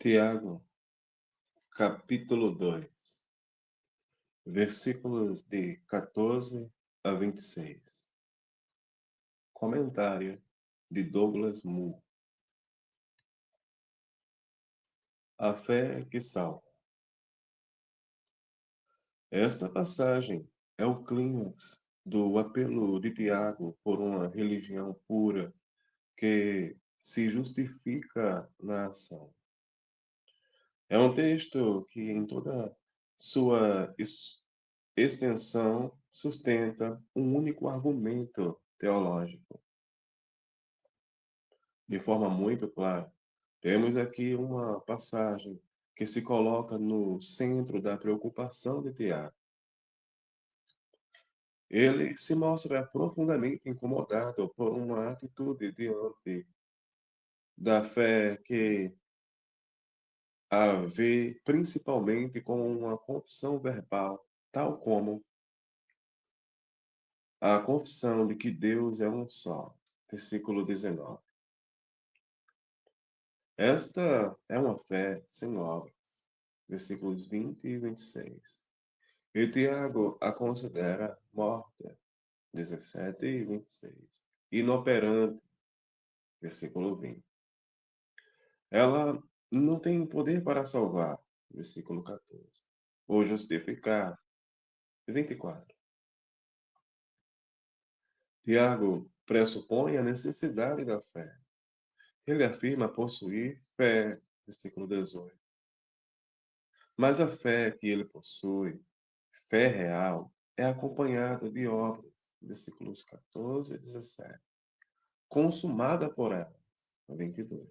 Tiago, capítulo 2, versículos de 14 a 26. Comentário de Douglas Moo. A fé que salva. Esta passagem é o clímax do apelo de Tiago por uma religião pura que se justifica na ação. É um texto que, em toda sua extensão, sustenta um único argumento teológico. De forma muito clara, temos aqui uma passagem que se coloca no centro da preocupação de Tiago. Ele se mostra profundamente incomodado por uma atitude diante da fé que a vê principalmente como uma confissão verbal, tal como a confissão de que Deus é um só. Versículo 19. Esta é uma fé sem obras. Versículos 20 e 26. E Tiago a considera morta. 17 e 26. Inoperante. Versículo 20. Ela não tem poder para salvar. Versículo 14. Ou justificar. 24. Tiago pressupõe a necessidade da fé. Ele afirma possuir fé. Versículo 18. Mas a fé que ele possui, fé real, é acompanhada de obras. Versículos 14 e 17. Consumada por elas. 22.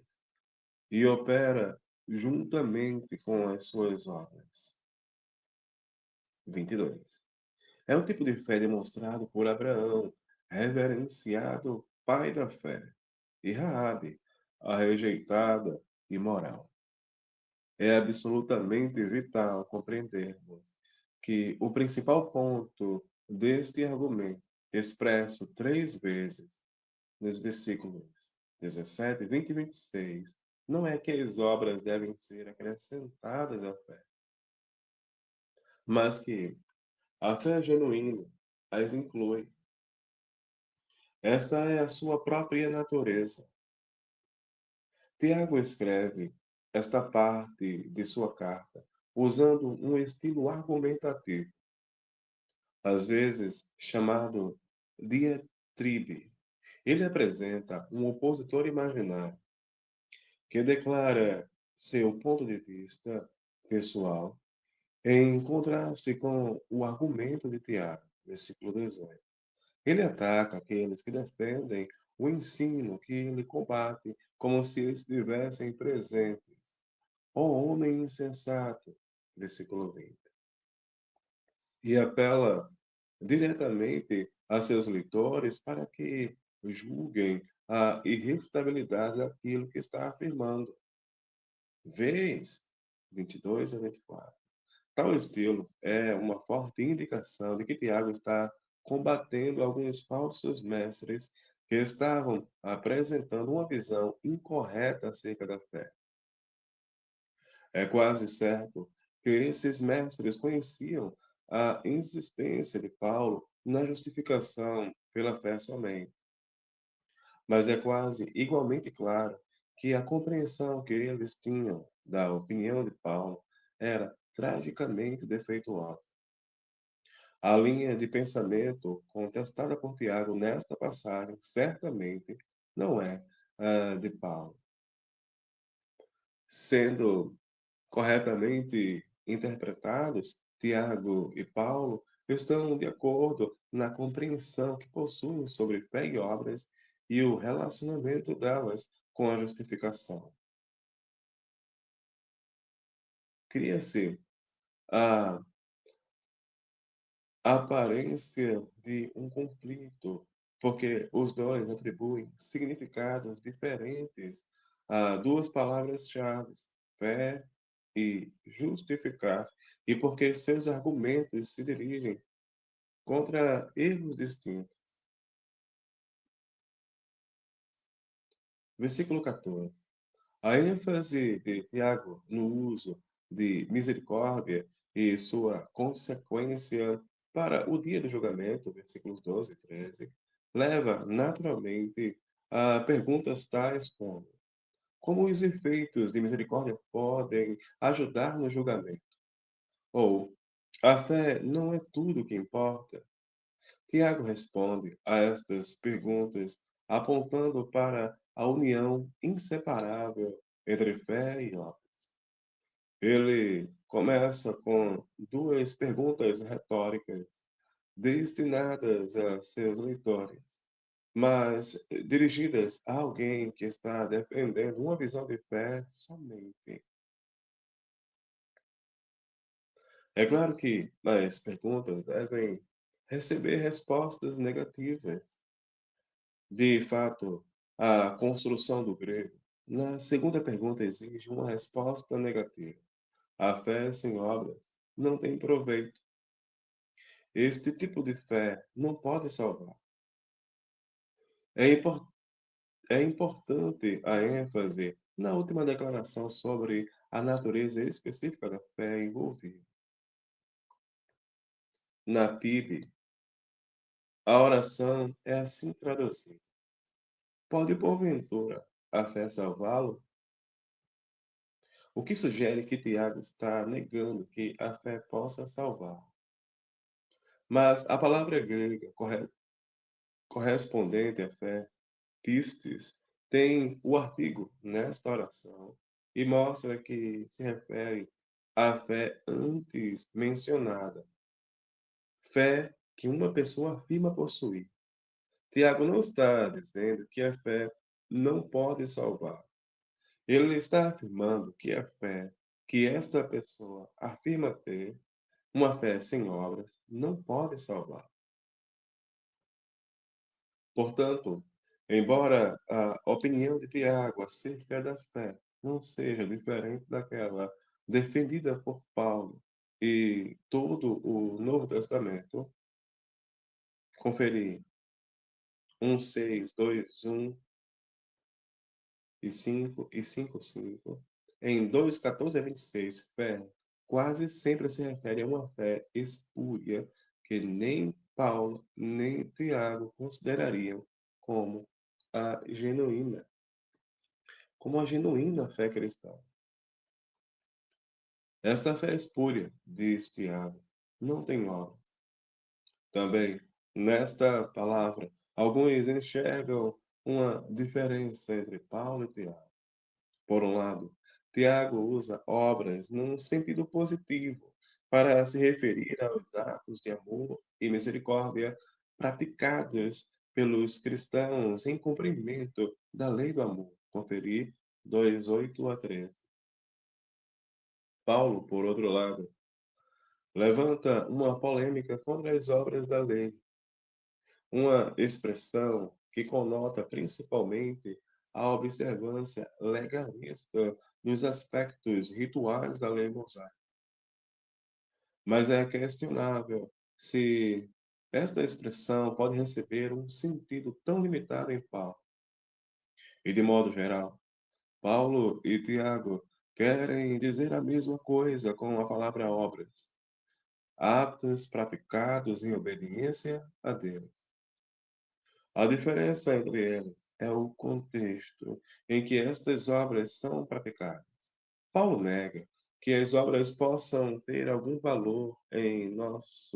E opera juntamente com as suas obras. 22. É o tipo de fé demonstrado por Abraão, reverenciado pai da fé, e Raabe, a rejeitada e moral. É absolutamente vital compreendermos que o principal ponto deste argumento, expresso 3 vezes nos versículos 17, 20 e 26, não é que as obras devem ser acrescentadas à fé, mas que a fé genuína as inclui. Esta é a sua própria natureza. Tiago escreve esta parte de sua carta usando um estilo argumentativo, às vezes chamado diatribe. Ele apresenta um opositor imaginário que declara seu ponto de vista pessoal em contraste com o argumento de Tiago, versículo 18. Ele ataca aqueles que defendem o ensino que ele combate como se estivessem presentes. Ó homem insensato, versículo 20. E apela diretamente a seus leitores para que julguem a irrefutabilidade daquilo que está afirmando. Vês 22 a 24. Tal estilo é uma forte indicação de que Tiago está combatendo alguns falsos mestres que estavam apresentando uma visão incorreta acerca da fé. É quase certo que esses mestres conheciam a insistência de Paulo na justificação pela fé somente, mas é quase igualmente claro que a compreensão que eles tinham da opinião de Paulo era tragicamente defeituosa. A linha de pensamento contestada por Tiago nesta passagem certamente não é a de Paulo. Sendo corretamente interpretados, Tiago e Paulo estão de acordo na compreensão que possuem sobre fé e obras e o relacionamento delas com a justificação. Cria-se a aparência de um conflito, porque os dois atribuem significados diferentes a duas palavras-chave, fé e justificar, e porque seus argumentos se dirigem contra erros distintos. Versículo 14. A ênfase de Tiago no uso de misericórdia e sua consequência para o dia do julgamento, versículos 12 e 13, leva naturalmente a perguntas tais como os efeitos de misericórdia podem ajudar no julgamento? Ou a fé não é tudo o que importa? Tiago responde a estas perguntas apontando para a união inseparável entre fé e obra. Ele começa com duas perguntas retóricas destinadas a seus leitores, mas dirigidas a alguém que está defendendo uma visão de fé somente. É claro que as perguntas devem receber respostas negativas. De fato, a construção do grego, na segunda pergunta, exige uma resposta negativa. A fé sem obras não tem proveito. Este tipo de fé não pode salvar. É, é importante a ênfase na última declaração sobre a natureza específica da fé envolvida. Na PIB, a oração é assim traduzida: pode, porventura, a fé salvá-lo? O que sugere que Tiago está negando que a fé possa salvar. Mas a palavra grega correspondente à fé, pistes, tem o artigo nesta oração e mostra que se refere à fé antes mencionada, fé que uma pessoa afirma possuir. Tiago não está dizendo que a fé não pode salvar. Ele está afirmando que a fé que esta pessoa afirma ter, uma fé sem obras, não pode salvar. Portanto, embora a opinião de Tiago acerca da fé não seja diferente daquela defendida por Paulo e todo o Novo Testamento, conferir 1:6, 2:1 e 5 e 5:5, em 2:14 a 26, fé quase sempre se refere a uma fé espúria que nem Paulo nem Tiago considerariam como a genuína, como a genuína fé cristã. Esta fé espúria, diz Tiago, não tem obra. Também, nesta palavra, alguns enxergam uma diferença entre Paulo e Tiago. Por um lado, Tiago usa obras num sentido positivo para se referir aos atos de amor e misericórdia praticados pelos cristãos em cumprimento da lei do amor. Conferir 2:8 a 13. Paulo, por outro lado, levanta uma polêmica contra as obras da lei, uma expressão que conota principalmente a observância legalista dos aspectos rituais da lei mosaica. Mas é questionável se esta expressão pode receber um sentido tão limitado em Paulo. E, de modo geral, Paulo e Tiago querem dizer a mesma coisa com a palavra obras, atos praticados em obediência a Deus. A diferença entre eles é o contexto em que estas obras são praticadas. Paulo nega que as obras possam ter algum valor em nos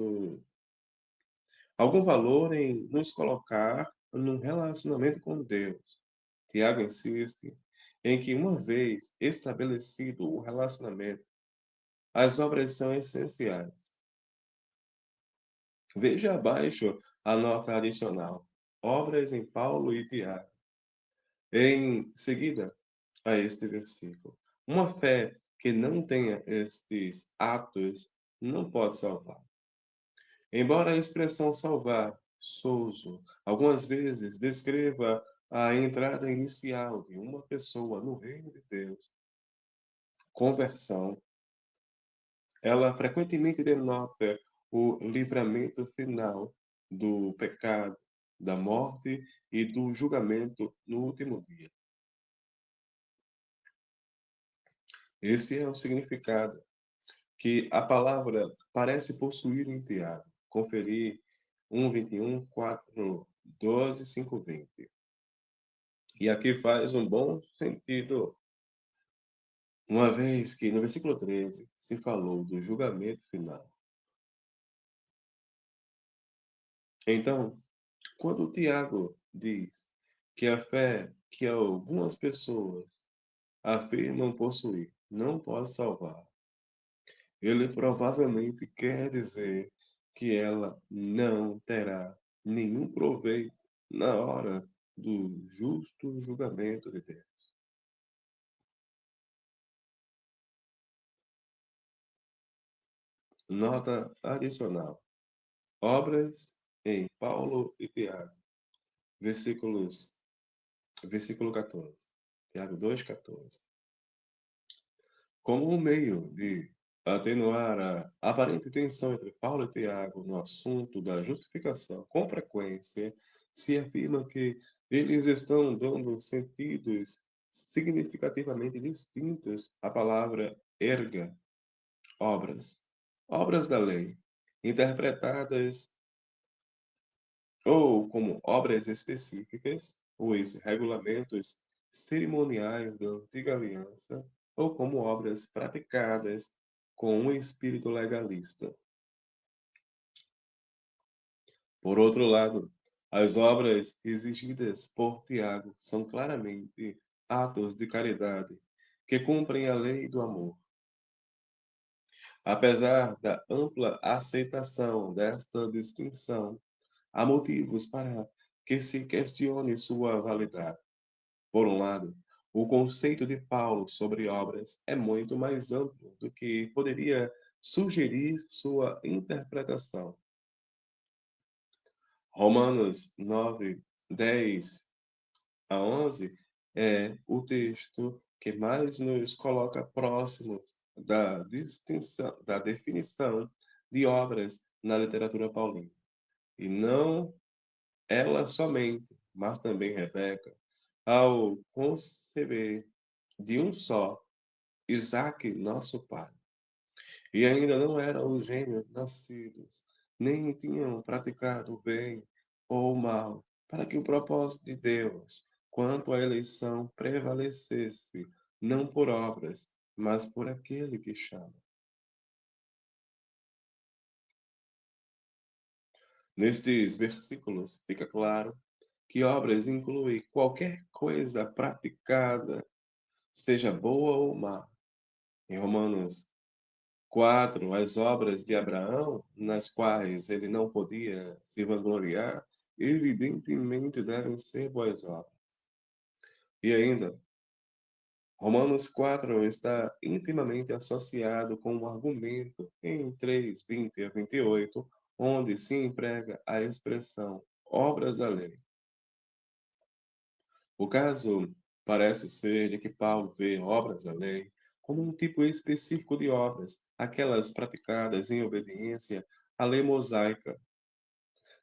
colocar num relacionamento com Deus. Tiago insiste em que uma vez estabelecido o relacionamento, as obras são essenciais. Veja abaixo a nota adicional. Obras em Paulo e Tiago. Em seguida a este versículo. Uma fé que não tenha estes atos não pode salvar. Embora a expressão salvar, sozo, algumas vezes descreva a entrada inicial de uma pessoa no reino de Deus, conversão, ela frequentemente denota o livramento final do pecado, da morte e do julgamento no último dia. Esse é o significado que a palavra parece possuir em Tiago. Conferir 1:21, 4:12, 5:20. E aqui faz um bom sentido, uma vez que no versículo 13 se falou do julgamento final. Então, quando Tiago diz que a fé que algumas pessoas afirmam possuir não pode salvar, ele provavelmente quer dizer que ela não terá nenhum proveito na hora do justo julgamento de Deus. Nota adicional: obras em Paulo e Tiago, versículo 14. Tiago 2:14. Como um meio de atenuar a aparente tensão entre Paulo e Tiago no assunto da justificação, com frequência se afirma que eles estão dando sentidos significativamente distintos à palavra erga, obras, obras da lei, interpretadas ou como obras específicas, os regulamentos cerimoniais da antiga aliança, ou como obras praticadas com um espírito legalista. Por outro lado, as obras exigidas por Tiago são claramente atos de caridade que cumprem a lei do amor. Apesar da ampla aceitação desta distinção, há motivos para que se questione sua validade. Por um lado, o conceito de Paulo sobre obras é muito mais amplo do que poderia sugerir sua interpretação. Romanos 9:10 a 11 é o texto que mais nos coloca próximos da definição de obras na literatura paulina. E não ela somente, mas também Rebeca, ao conceber de um só, Isaque, nosso pai. E ainda não eram os gêmeos nascidos, nem tinham praticado o bem ou o mal, para que o propósito de Deus, quanto à eleição, prevalecesse, não por obras, mas por aquele que chama. Nestes versículos fica claro que obras inclui qualquer coisa praticada, seja boa ou má. Em Romanos 4, as obras de Abraão, nas quais ele não podia se vangloriar, evidentemente devem ser boas obras. E ainda, Romanos 4 está intimamente associado com um argumento em 3:20 a 28, onde se emprega a expressão obras da lei. O caso parece ser de que Paulo vê obras da lei como um tipo específico de obras, aquelas praticadas em obediência à lei mosaica.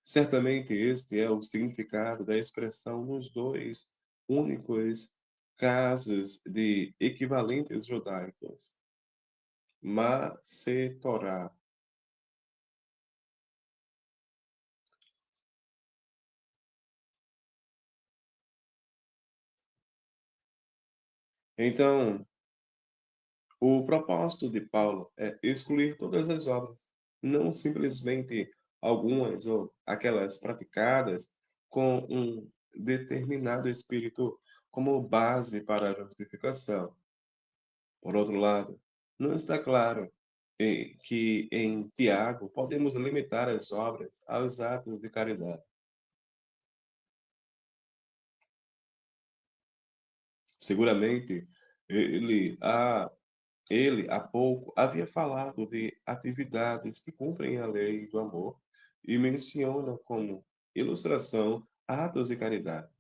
Certamente este é o significado da expressão nos dois únicos casos de equivalentes judaicos. Macetorá. Então, o propósito de Paulo é excluir todas as obras, não simplesmente algumas ou aquelas praticadas com um determinado espírito como base para a justificação. Por outro lado, não está claro que em Tiago podemos limitar as obras aos atos de caridade. Seguramente, ele há Ele, há pouco, havia falado de atividades que cumprem a lei do amor e menciona como ilustração atos de caridade,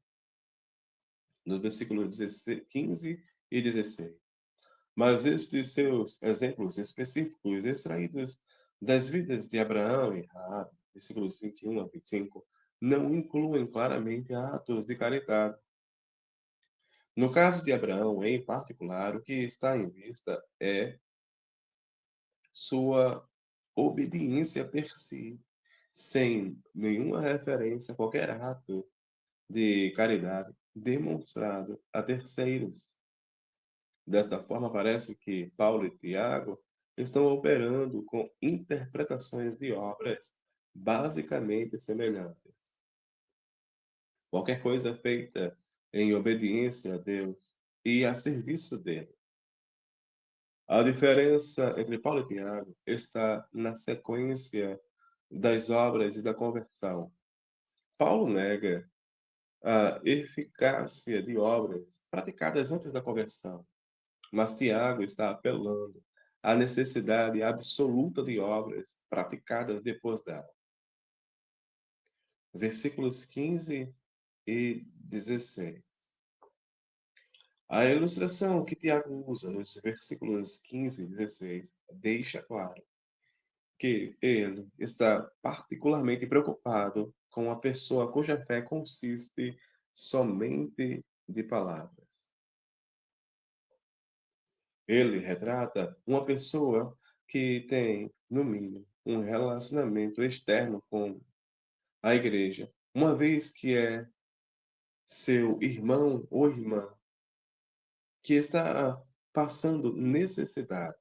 nos versículos 16, 15 e 16. Mas estes seus exemplos específicos, extraídos das vidas de Abraão e Raabe, versículos 21 a 25, não incluem claramente atos de caridade. No caso de Abraão, em particular, o que está em vista é sua obediência per si, sem nenhuma referência a qualquer ato de caridade demonstrado a terceiros. Desta forma, parece que Paulo e Tiago estão operando com interpretações de obras basicamente semelhantes. Qualquer coisa feita em obediência a Deus e a serviço dele. A diferença entre Paulo e Tiago está na sequência das obras e da conversão. Paulo nega a eficácia de obras praticadas antes da conversão, mas Tiago está apelando à necessidade absoluta de obras praticadas depois dela. Versículos 15 e 16. A ilustração que Tiago usa nos versículos 15 e 16 deixa claro que ele está particularmente preocupado com a pessoa cuja fé consiste somente de palavras. Ele retrata uma pessoa que tem, no mínimo, um relacionamento externo com a igreja, uma vez que é seu irmão ou irmã que está passando necessidade.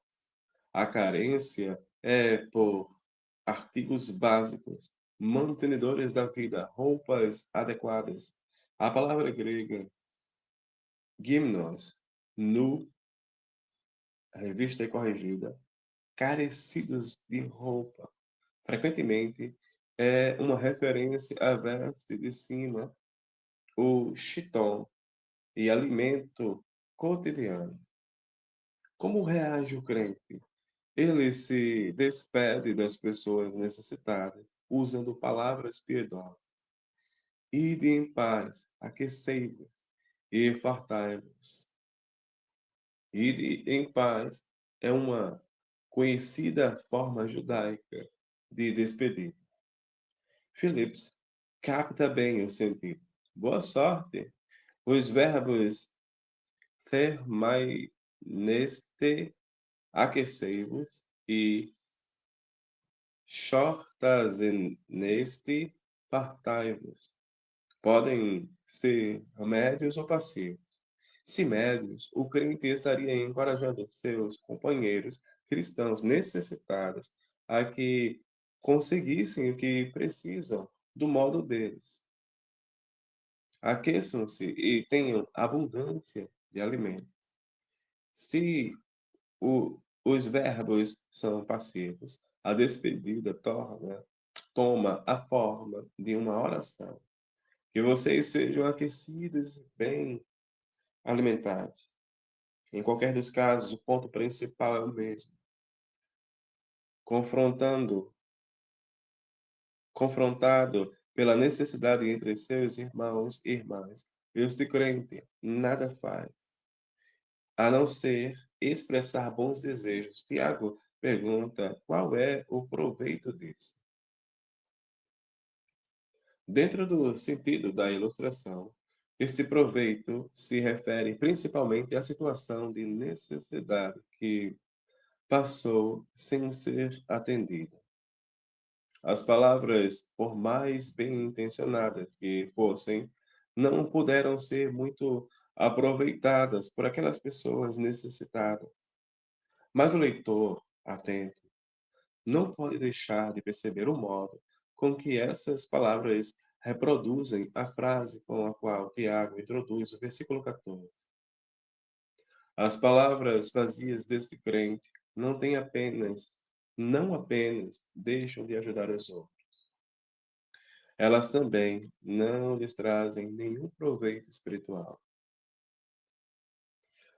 A carência é por artigos básicos, mantenedores da vida, roupas adequadas. A palavra grega gimnos, nu, revista e corrigida, carecidos de roupa. Frequentemente é uma referência à veste de cima, o chiton e alimento cotidiano. Como reage o crente? Ele se despede das pessoas necessitadas, usando palavras piedosas. Ide em paz, aquecei-vos e fartai-vos. Ide em paz é uma conhecida forma judaica de despedir. Phillips capta bem o sentido. Boa sorte. Os verbos neste aquecei-vos e neste fartai-vos podem ser médios ou passivos. Se médios, o crente estaria encorajando seus companheiros cristãos necessitados a que conseguissem o que precisam do modo deles. Aqueçam-se e tenham abundância de alimento. Se os verbos são passivos, a despedida toma a forma de uma oração. Que vocês sejam aquecidos e bem alimentados. Em qualquer dos casos, o ponto principal é o mesmo. Confrontando, confrontado pela necessidade entre seus irmãos e irmãs, este crente nada faz, a não ser expressar bons desejos. Tiago pergunta qual é o proveito disso. Dentro do sentido da ilustração, este proveito se refere principalmente à situação de necessidade que passou sem ser atendida. As palavras, por mais bem-intencionadas que fossem, não puderam ser muito aproveitadas por aquelas pessoas necessitadas. Mas o leitor, atento, não pode deixar de perceber o modo com que essas palavras reproduzem a frase com a qual Tiago introduz o versículo 14. As palavras vazias deste crente não apenas deixam de ajudar os outros, elas também não lhes trazem nenhum proveito espiritual.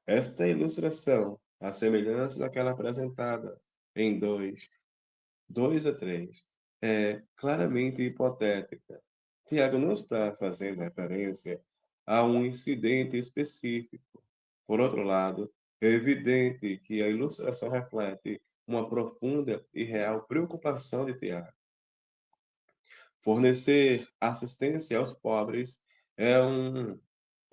Esta ilustração, à semelhança daquela apresentada em 2 a 3, é claramente hipotética. Tiago não está fazendo referência a um incidente específico. Por outro lado, é evidente que a ilustração reflete uma profunda e real preocupação de Tiago. Fornecer assistência aos pobres é um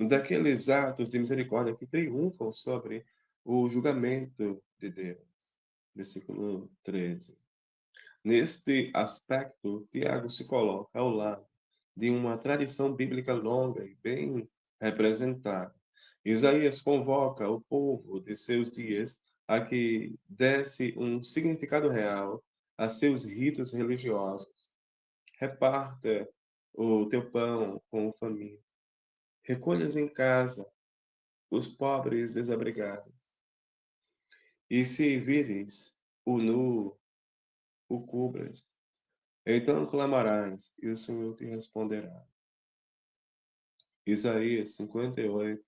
daqueles atos de misericórdia que triunfam sobre o julgamento de Deus. Versículo 13. Neste aspecto, Tiago se coloca ao lado de uma tradição bíblica longa e bem representada. Isaías convoca o povo de seus dias a que desse um significado real a seus ritos religiosos. Reparta o teu pão com o faminto. Recolhas em casa os pobres desabrigados. E se vires o nu, o cubras. Então clamarás, e o Senhor te responderá. Isaías 58,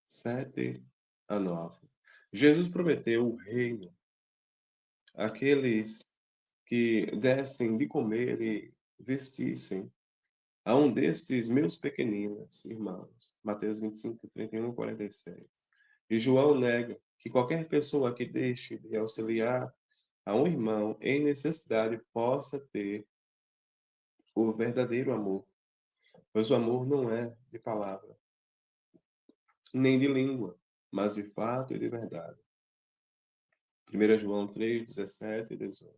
7 a 9. Jesus prometeu o reino àqueles que dessem de comer e vestissem a um destes meus pequeninos irmãos. Mateus 25, 31, 46. E João nega que qualquer pessoa que deixe de auxiliar a um irmão em necessidade possa ter o verdadeiro amor, pois o amor não é de palavra, nem de língua, mas de fato e de verdade. 1 João 3, 17 e 18.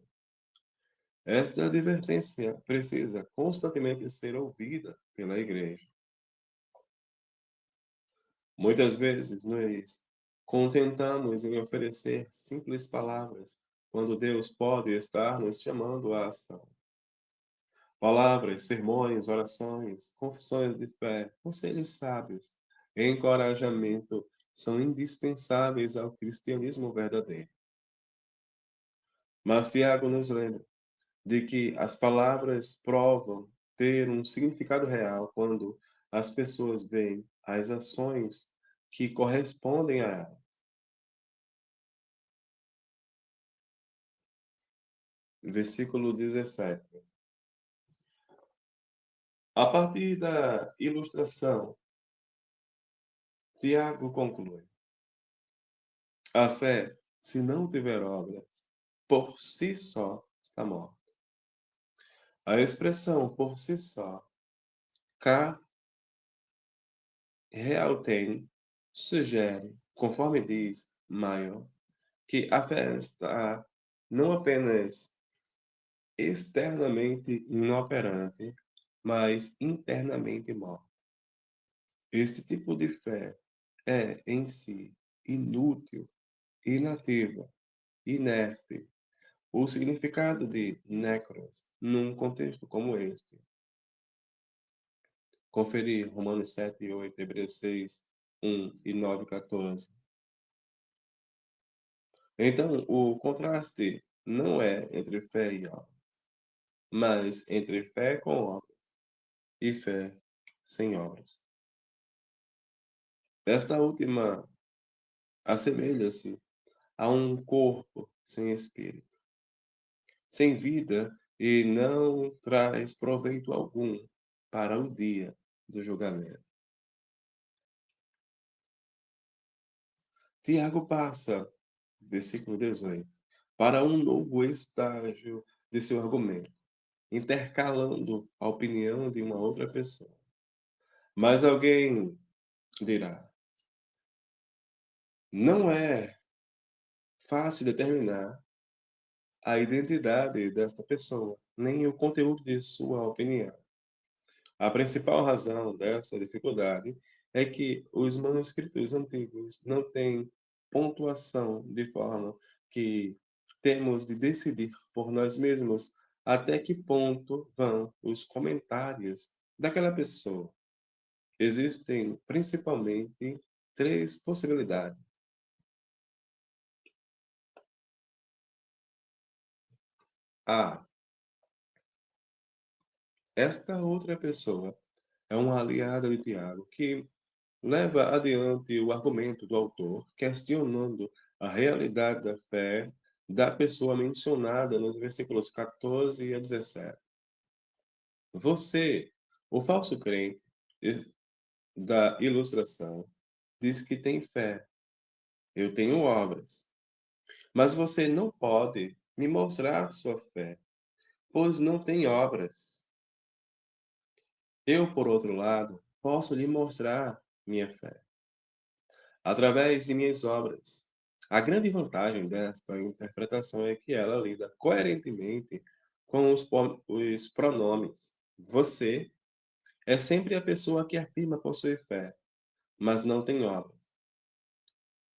Esta advertência precisa constantemente ser ouvida pela igreja. Muitas vezes nos contentamos em oferecer simples palavras, quando Deus pode estar nos chamando à ação. Palavras, sermões, orações, confissões de fé, conselhos sábios, encorajamento são indispensáveis ao cristianismo verdadeiro. Mas Tiago nos lembra de que as palavras provam ter um significado real quando as pessoas veem as ações que correspondem a ela. Versículo 17. A partir da ilustração, Tiago conclui: a fé, se não tiver obras, por si só está morta. A expressão por si só, cá realtem, sugere, conforme diz Maior, que a fé está não apenas externamente inoperante, mas internamente morta. Este tipo de fé é, em si, inútil, inativa, inerte. O significado de necros, num contexto como este. Conferir Romanos 7, 8, Hebreus 6, 1 e 9, 14. Então, o contraste não é entre fé e obra, mas entre fé com obras e fé sem obras. Esta última assemelha-se a um corpo sem espírito, sem vida e não traz proveito algum para o dia do julgamento. Tiago passa, versículo 18, para um novo estágio de seu argumento, intercalando a opinião de uma outra pessoa. Mas alguém dirá: não é fácil determinar a identidade desta pessoa, nem o conteúdo de sua opinião. A principal razão dessa dificuldade é que os manuscritos antigos não têm pontuação, de forma que temos de decidir por nós mesmos até que ponto vão os comentários daquela pessoa. Existem principalmente três possibilidades. A. Esta outra pessoa é um aliado de Tiago que leva adiante o argumento do autor, questionando a realidade da fé da pessoa mencionada nos versículos 14 a 17. Você, o falso crente da ilustração, diz que tem fé. Eu tenho obras. Mas você não pode me mostrar sua fé, pois não tem obras. Eu, por outro lado, posso lhe mostrar minha fé através de minhas obras. A grande vantagem desta interpretação é que ela lida coerentemente com os pronomes. Você é sempre a pessoa que afirma possuir fé, mas não tem obras.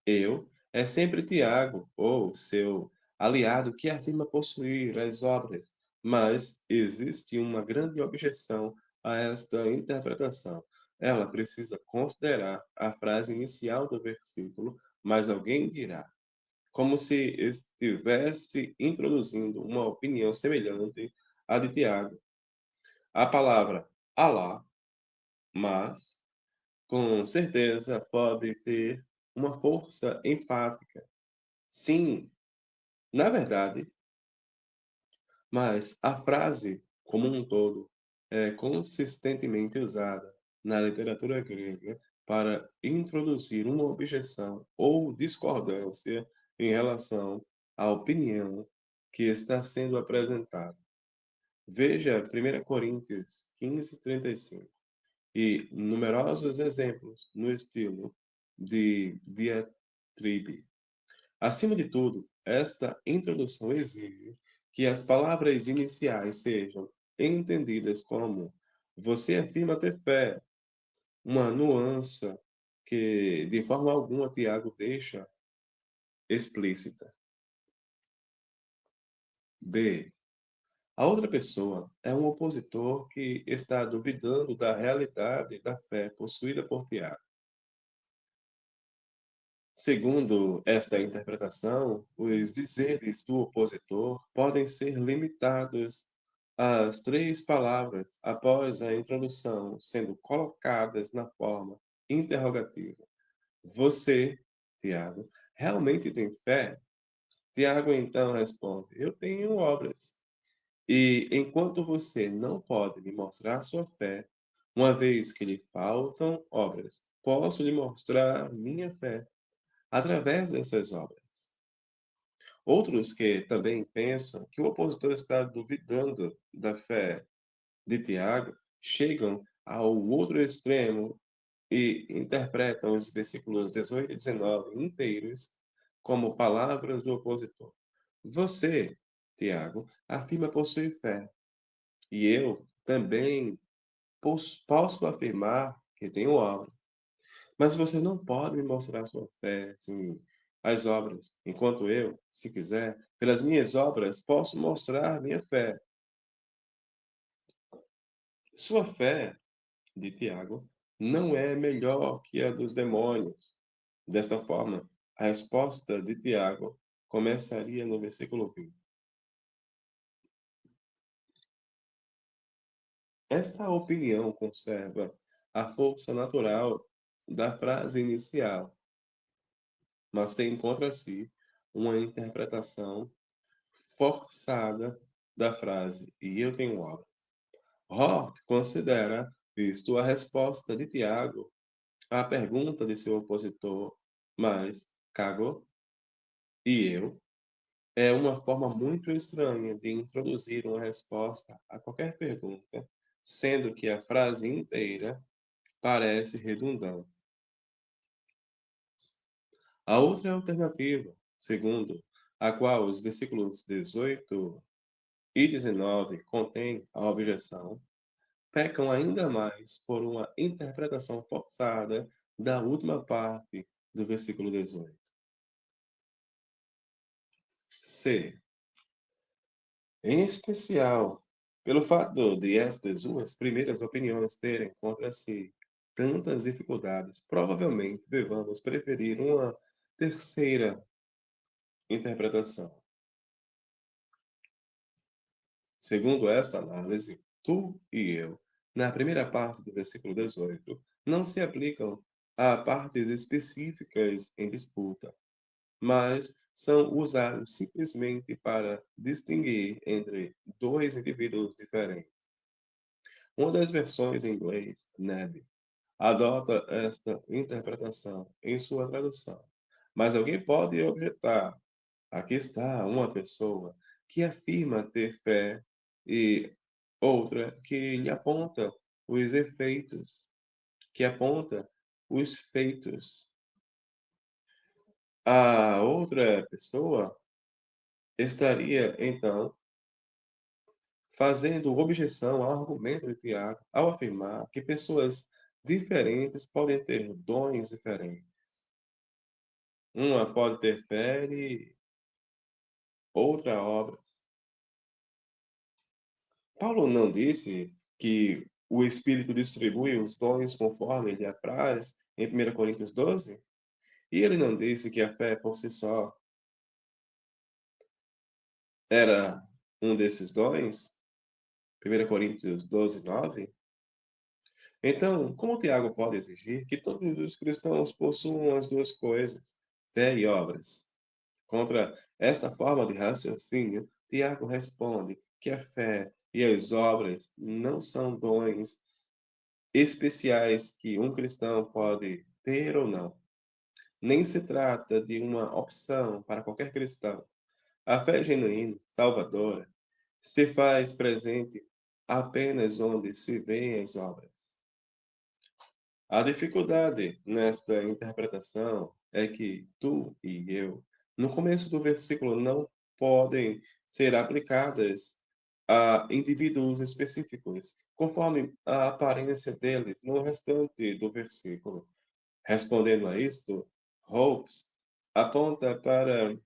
Eu é sempre Tiago, ou seu aliado, que afirma possuir as obras, mas existe uma grande objeção a esta interpretação. Ela precisa considerar a frase inicial do versículo, mas alguém dirá, como se estivesse introduzindo uma opinião semelhante à de Tiago. A palavra Alá, mas, com certeza, pode ter uma força enfática. Sim, na verdade, mas a frase, como um todo, é consistentemente usada na literatura grega para introduzir uma objeção ou discordância em relação à opinião que está sendo apresentada. Veja 1 Coríntios 15:35 e numerosos exemplos no estilo de diatribe. Acima de tudo, esta introdução exige que as palavras iniciais sejam entendidas como você afirma ter fé, uma nuance que, de forma alguma, Tiago deixa explícita. B. A outra pessoa é um opositor que está duvidando da realidade da fé possuída por Tiago. Segundo esta interpretação, os dizeres do opositor podem ser limitados às três palavras após a introdução, sendo colocadas na forma interrogativa. Você, Tiago, realmente tem fé? Tiago então responde: Eu tenho obras. E enquanto você não pode me mostrar sua fé, uma vez que lhe faltam obras, posso lhe mostrar minha fé através dessas obras. Outros que também pensam que o opositor está duvidando da fé de Tiago chegam ao outro extremo e interpretam os versículos 18 e 19 inteiros como palavras do opositor. Você, Tiago, afirma possuir fé, e eu também posso afirmar que tenho obra. Mas você não pode me mostrar sua fé, assim, as obras, enquanto eu, se quiser, pelas minhas obras, posso mostrar minha fé. Sua fé, de Tiago, não é melhor que a dos demônios. Desta forma, a resposta de Tiago começaria no versículo 20. Esta opinião conserva a força natural da frase inicial, mas tem contra si uma interpretação forçada da frase "e eu tenho obras". Hort considera isto a resposta de Tiago à pergunta de seu opositor, mas Cago e eu é uma forma muito estranha de introduzir uma resposta a qualquer pergunta, sendo que a frase inteira parece redundante. A outra alternativa, segundo a qual os versículos 18 e 19 contêm a objeção, pecam ainda mais por uma interpretação forçada da última parte do versículo 18. C. Em especial, pelo fato de estas duas primeiras opiniões terem contra si tantas dificuldades, provavelmente devamos preferir uma terceira interpretação. Segundo esta análise, tu e eu, na primeira parte do versículo 18, não se aplicam a partes específicas em disputa, mas são usados simplesmente para distinguir entre dois indivíduos diferentes. Uma das versões em inglês, Neb, adota esta interpretação em sua tradução, mas alguém pode objetar: aqui está uma pessoa que afirma ter fé e outra que lhe aponta os efeitos. que aponta os feitos. A outra pessoa estaria, então, fazendo objeção ao argumento de Tiago, ao afirmar que pessoas diferentes podem ter dons diferentes. Uma pode ter fé e outra obras. Paulo não disse que o Espírito distribui os dons conforme lhe apraz em 1 Coríntios 12? E ele não disse que a fé por si só era um desses dons? 1 Coríntios 12, 9. Então, como Tiago pode exigir que todos os cristãos possuam as duas coisas, fé e obras? Contra esta forma de raciocínio, Tiago responde que a fé e as obras não são dons especiais que um cristão pode ter ou não. Nem se trata de uma opção para qualquer cristão. A fé genuína, salvadora, se faz presente apenas onde se veem as obras. A dificuldade nesta interpretação é que tu e eu, no começo do versículo, não podem ser aplicadas a indivíduos específicos, conforme a aparência deles no restante do versículo. Respondendo a isto, Hobbes aponta para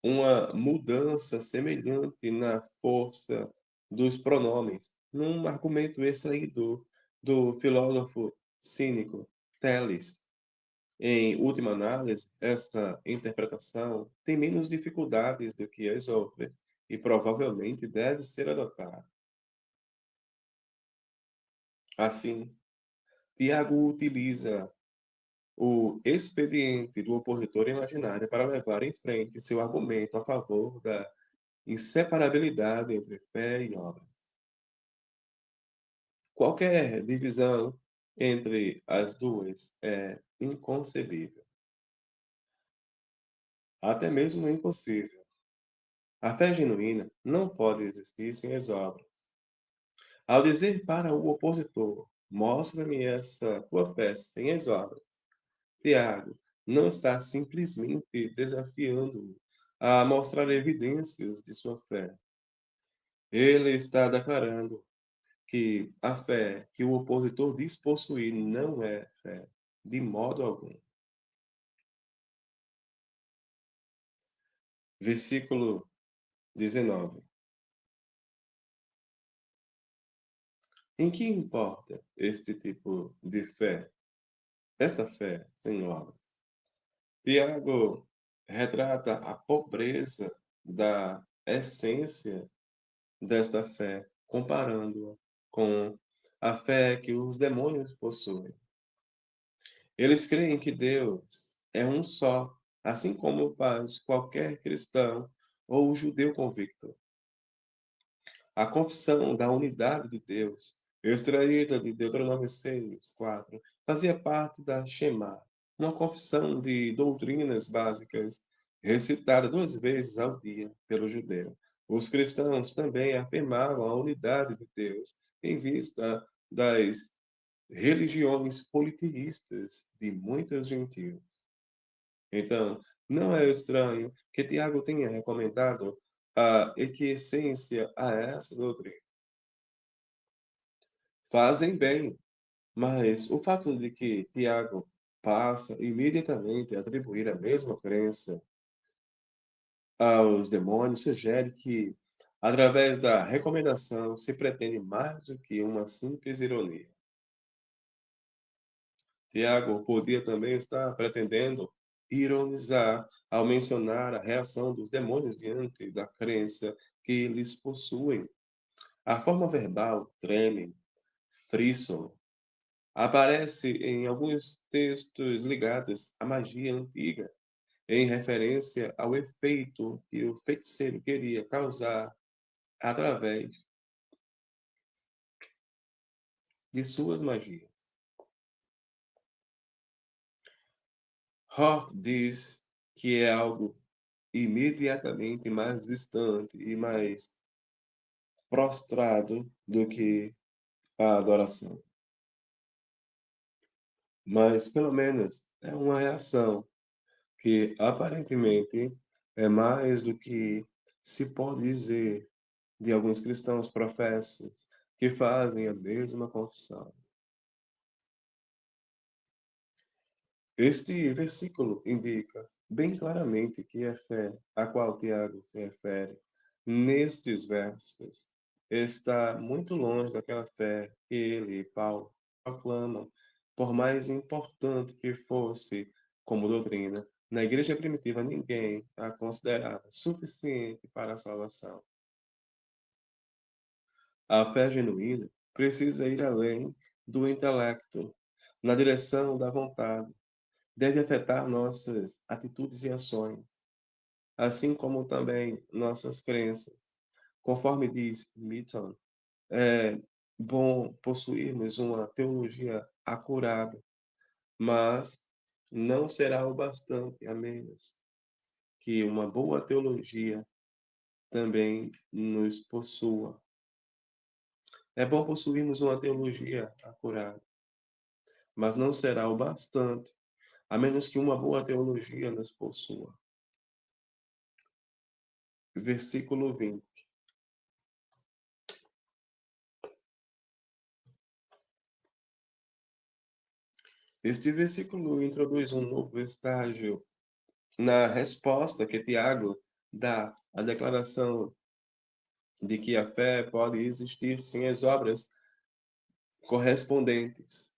uma mudança semelhante na força dos pronomes, num argumento extraído do filósofo cínico Tales. Em última análise, esta interpretação tem menos dificuldades do que as outras e provavelmente deve ser adotada. Assim, Tiago utiliza o expediente do opositor imaginário para levar em frente seu argumento a favor da inseparabilidade entre fé e obras. Qualquer divisão entre as duas é inconcebível, até mesmo impossível. A fé genuína não pode existir sem as obras. Ao dizer para o opositor, mostra-me essa tua fé sem as obras, Tiago não está simplesmente desafiando-o a mostrar evidências de sua fé. Ele está declarando que a fé que o opositor diz possuir não é fé, de modo algum. Versículo 19. Em que importa este tipo de fé? Esta fé sem obras. Tiago retrata a pobreza da essência desta fé, comparando-a com a fé que os demônios possuem. Eles creem que Deus é um só, assim como faz qualquer cristão ou judeu convicto. A confissão da unidade de Deus, extraída de Deuteronômio 6:4, fazia parte da Shema, uma confissão de doutrinas básicas recitada 2 vezes ao dia pelo judeu. Os cristãos também afirmavam a unidade de Deus em vista das religiões politeístas de muitos gentios. Então, não é estranho que Tiago tenha recomendado a aquiescência a essa doutrina. Fazem bem, mas o fato de que Tiago passa imediatamente a atribuir a mesma crença aos demônios sugere que, através da recomendação, se pretende mais do que uma simples ironia. Tiago podia também estar pretendendo ironizar ao mencionar a reação dos demônios diante da crença que eles possuem. A forma verbal treme, fríssolo, aparece em alguns textos ligados à magia antiga, em referência ao efeito que o feiticeiro queria causar através de suas magias. Hort diz que é algo imediatamente mais distante e mais prostrado do que a adoração. mas pelo menos é uma reação que aparentemente é mais do que se pode dizer de alguns cristãos professos que fazem a mesma confissão. Este versículo indica bem claramente que a fé a qual Tiago se refere nestes versos está muito longe daquela fé que ele e Paulo proclamam, por mais importante que fosse como doutrina. Na igreja primitiva, ninguém a considerava suficiente para a salvação. A fé genuína precisa ir além do intelecto, na direção da vontade, deve afetar nossas atitudes e ações, assim como também nossas crenças. Conforme diz Milton, é bom possuirmos uma teologia acurada, mas não será o bastante, a menos que uma boa teologia também nos possua. É bom possuirmos uma teologia acurada, mas não será o bastante, a menos que uma boa teologia nos possua. Versículo 20. Este versículo introduz um novo estágio na resposta que Tiago dá à declaração de que a fé pode existir sem as obras correspondentes.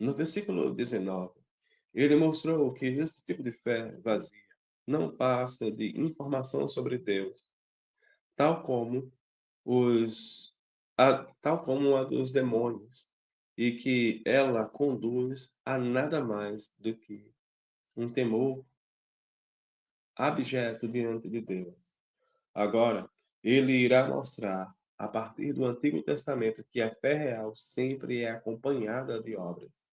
No versículo 19, ele mostrou que este tipo de fé vazia não passa de informação sobre Deus, tal como tal como a dos demônios, e que ela conduz a nada mais do que um temor abjeto diante de Deus. Agora, ele irá mostrar, a partir do Antigo Testamento, que a fé real sempre é acompanhada de obras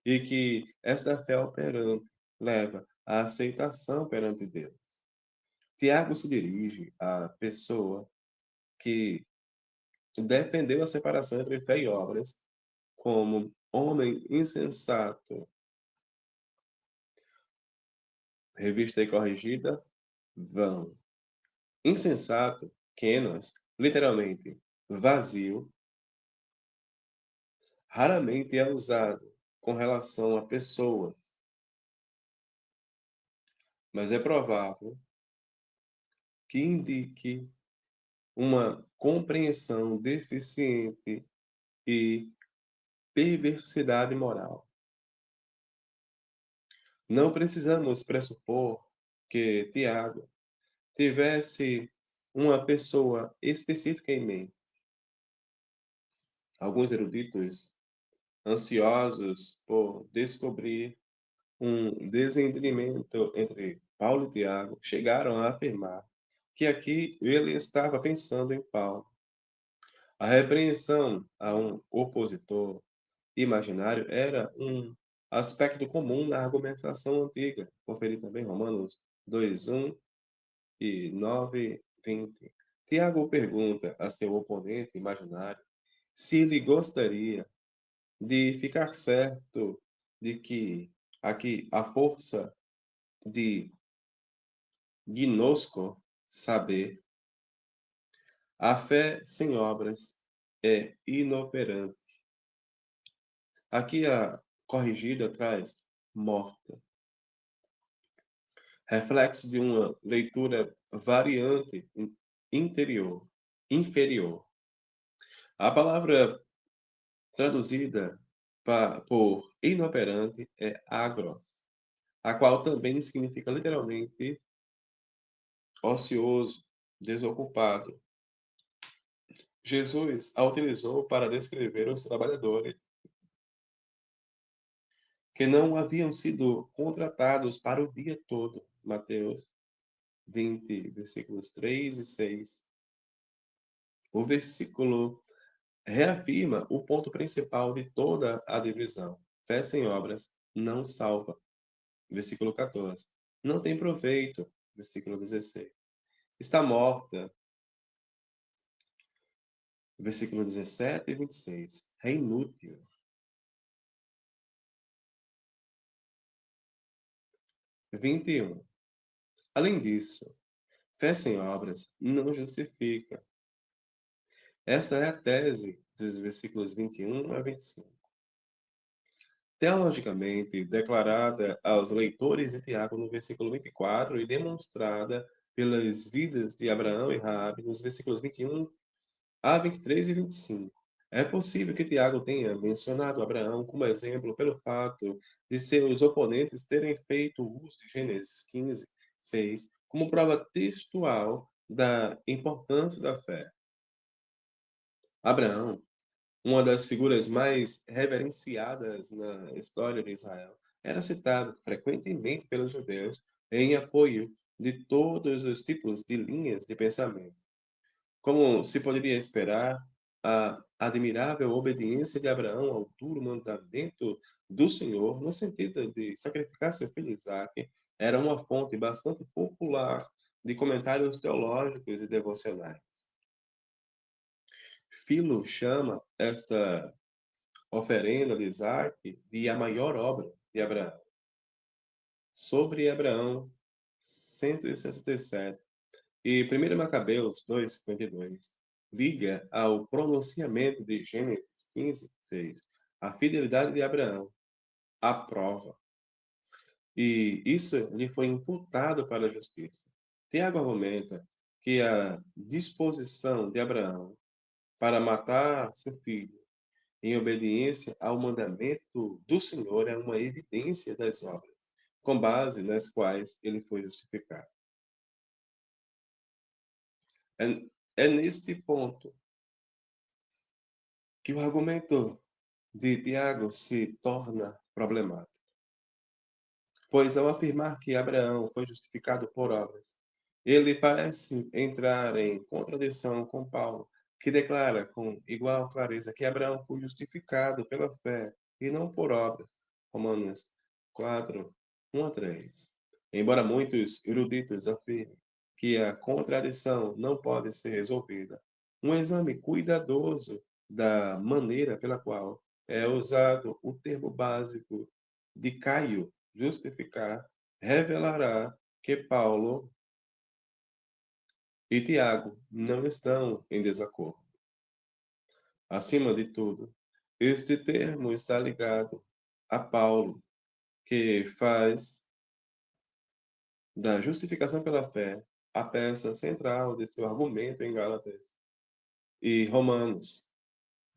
e que esta fé operante leva à aceitação perante Deus. Tiago se dirige à pessoa que defendeu a separação entre fé e obras como homem insensato, revista e corrigida, vão. Insensato, kenos, literalmente vazio, raramente é usado com relação a pessoas, mas é provável que indique uma compreensão deficiente e perversidade moral. Não precisamos pressupor que Tiago tivesse uma pessoa específica em mente. Alguns eruditos, ansiosos por descobrir um desentendimento entre Paulo e Tiago, chegaram a afirmar que aqui ele estava pensando em Paulo. A repreensão a um opositor imaginário era um aspecto comum na argumentação antiga. Conferir também Romanos 2:1 e 9:20. Tiago pergunta a seu oponente imaginário se ele gostaria de ficar certo de que aqui a força de gnosco, saber, a fé sem obras é inoperante. Aqui a corrigida traz morta, reflexo de uma leitura variante interior, inferior. A palavra traduzida por inoperante é agros, a qual também significa literalmente ocioso, desocupado. Jesus a utilizou para descrever os trabalhadores que não haviam sido contratados para o dia todo. Mateus 20, versículos 3 e 6. O versículo reafirma o ponto principal de toda a divisão. Fé sem obras não salva. Versículo 14. Não tem proveito. Versículo 16. Está morta. Versículo 17 e 26. É inútil. 21. Além disso, fé sem obras não justifica. Esta é a tese dos versículos 21 a 25. Teologicamente declarada aos leitores de Tiago no versículo 24 e demonstrada pelas vidas de Abraão e Raabe nos versículos 21 a 23 e 25. É possível que Tiago tenha mencionado Abraão como exemplo pelo fato de seus oponentes terem feito uso de Gênesis 15, 6 como prova textual da importância da fé. Abraão, uma das figuras mais reverenciadas na história de Israel, era citado frequentemente pelos judeus em apoio de todos os tipos de linhas de pensamento. Como se poderia esperar, a admirável obediência de Abraão ao duro mandamento do Senhor, no sentido de sacrificar seu filho Isaque, era uma fonte bastante popular de comentários teológicos e devocionais. Philo chama esta oferenda de Isaque de a maior obra de Abraão. Sobre Abraão, 167. E 1 Macabeus 2:52 liga ao pronunciamento de Gênesis 15:6 a fidelidade de Abraão, a prova. E isso lhe foi imputado para a justiça. Tiago argumenta que a disposição de Abraão para matar seu filho em obediência ao mandamento do Senhor é uma evidência das obras, com base nas quais ele foi justificado. É neste ponto que o argumento de Tiago se torna problemático, pois ao afirmar que Abraão foi justificado por obras, ele parece entrar em contradição com Paulo, que declara com igual clareza que Abraão foi justificado pela fé e não por obras. Romanos 4, 1 a 3. Embora muitos eruditos afirmem que a contradição não pode ser resolvida, um exame cuidadoso da maneira pela qual é usado o termo básico de Caio, justificar, revelará que Paulo e Tiago não estão em desacordo. Acima de tudo, este termo está ligado a Paulo, que faz da justificação pela fé a peça central de seu argumento em Gálatas e Romanos.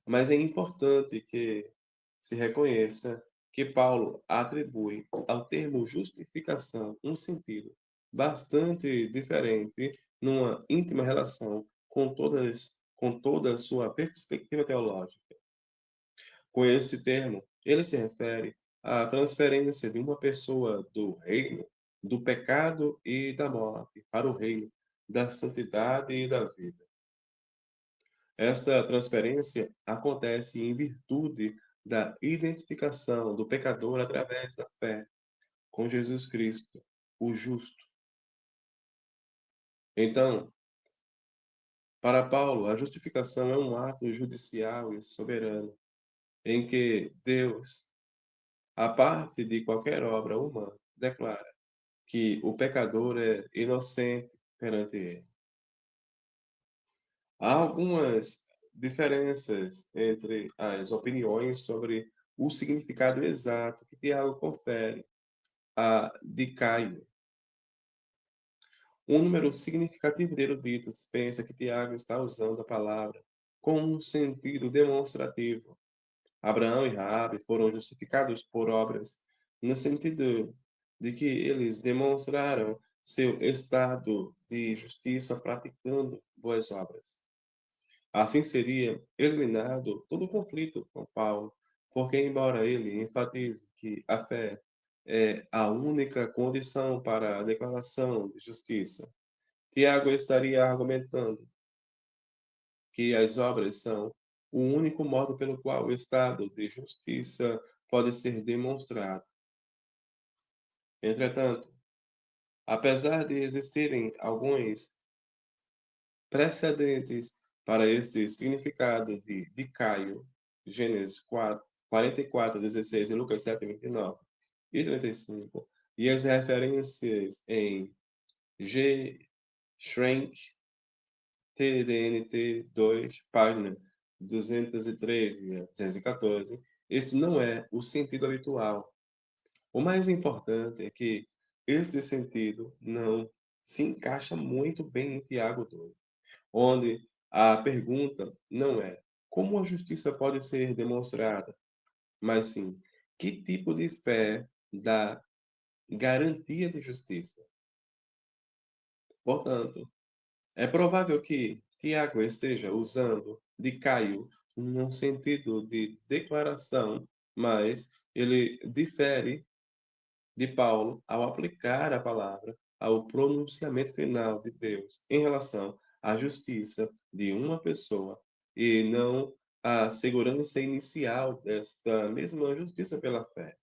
Mas é importante que se reconheça que Paulo atribui ao termo justificação um sentido bastante diferente numa íntima relação com toda a sua perspectiva teológica. Com esse termo, ele se refere à transferência de uma pessoa do reino do pecado e da morte para o reino da santidade e da vida. Esta transferência acontece em virtude da identificação do pecador através da fé com Jesus Cristo, o justo. Então, para Paulo, a justificação é um ato judicial e soberano, em que Deus, a parte de qualquer obra humana, declara que o pecador é inocente perante ele. Há algumas diferenças entre as opiniões sobre o significado exato que Tiago confere a de Caio. Um número significativo de eruditos pensa que Tiago está usando a palavra com um sentido demonstrativo. Abraão e Raabe foram justificados por obras, no sentido de que eles demonstraram seu estado de justiça praticando boas obras. Assim seria eliminado todo o conflito com Paulo, porque, embora ele enfatize que a fé é a única condição para a declaração de justiça, Tiago estaria argumentando que as obras são o único modo pelo qual o estado de justiça pode ser demonstrado. Entretanto, apesar de existirem alguns precedentes para este significado de Caio, Gênesis 4, 44, 16 e Lucas 7, 29 e 35, E as referências em G. Schrank, TDNT 2, página 213 a 214, esse não é o sentido habitual. O mais importante é que este sentido não se encaixa muito bem em Tiago 2, onde a pergunta não é como a justiça pode ser demonstrada, mas sim que tipo de fé dá garantia de justiça. Portanto, é provável que Tiago esteja usando de Caio num sentido de declaração, mas ele difere de Paulo ao aplicar a palavra ao pronunciamento final de Deus em relação à justiça de uma pessoa e não à segurança inicial desta mesma justiça pela fé.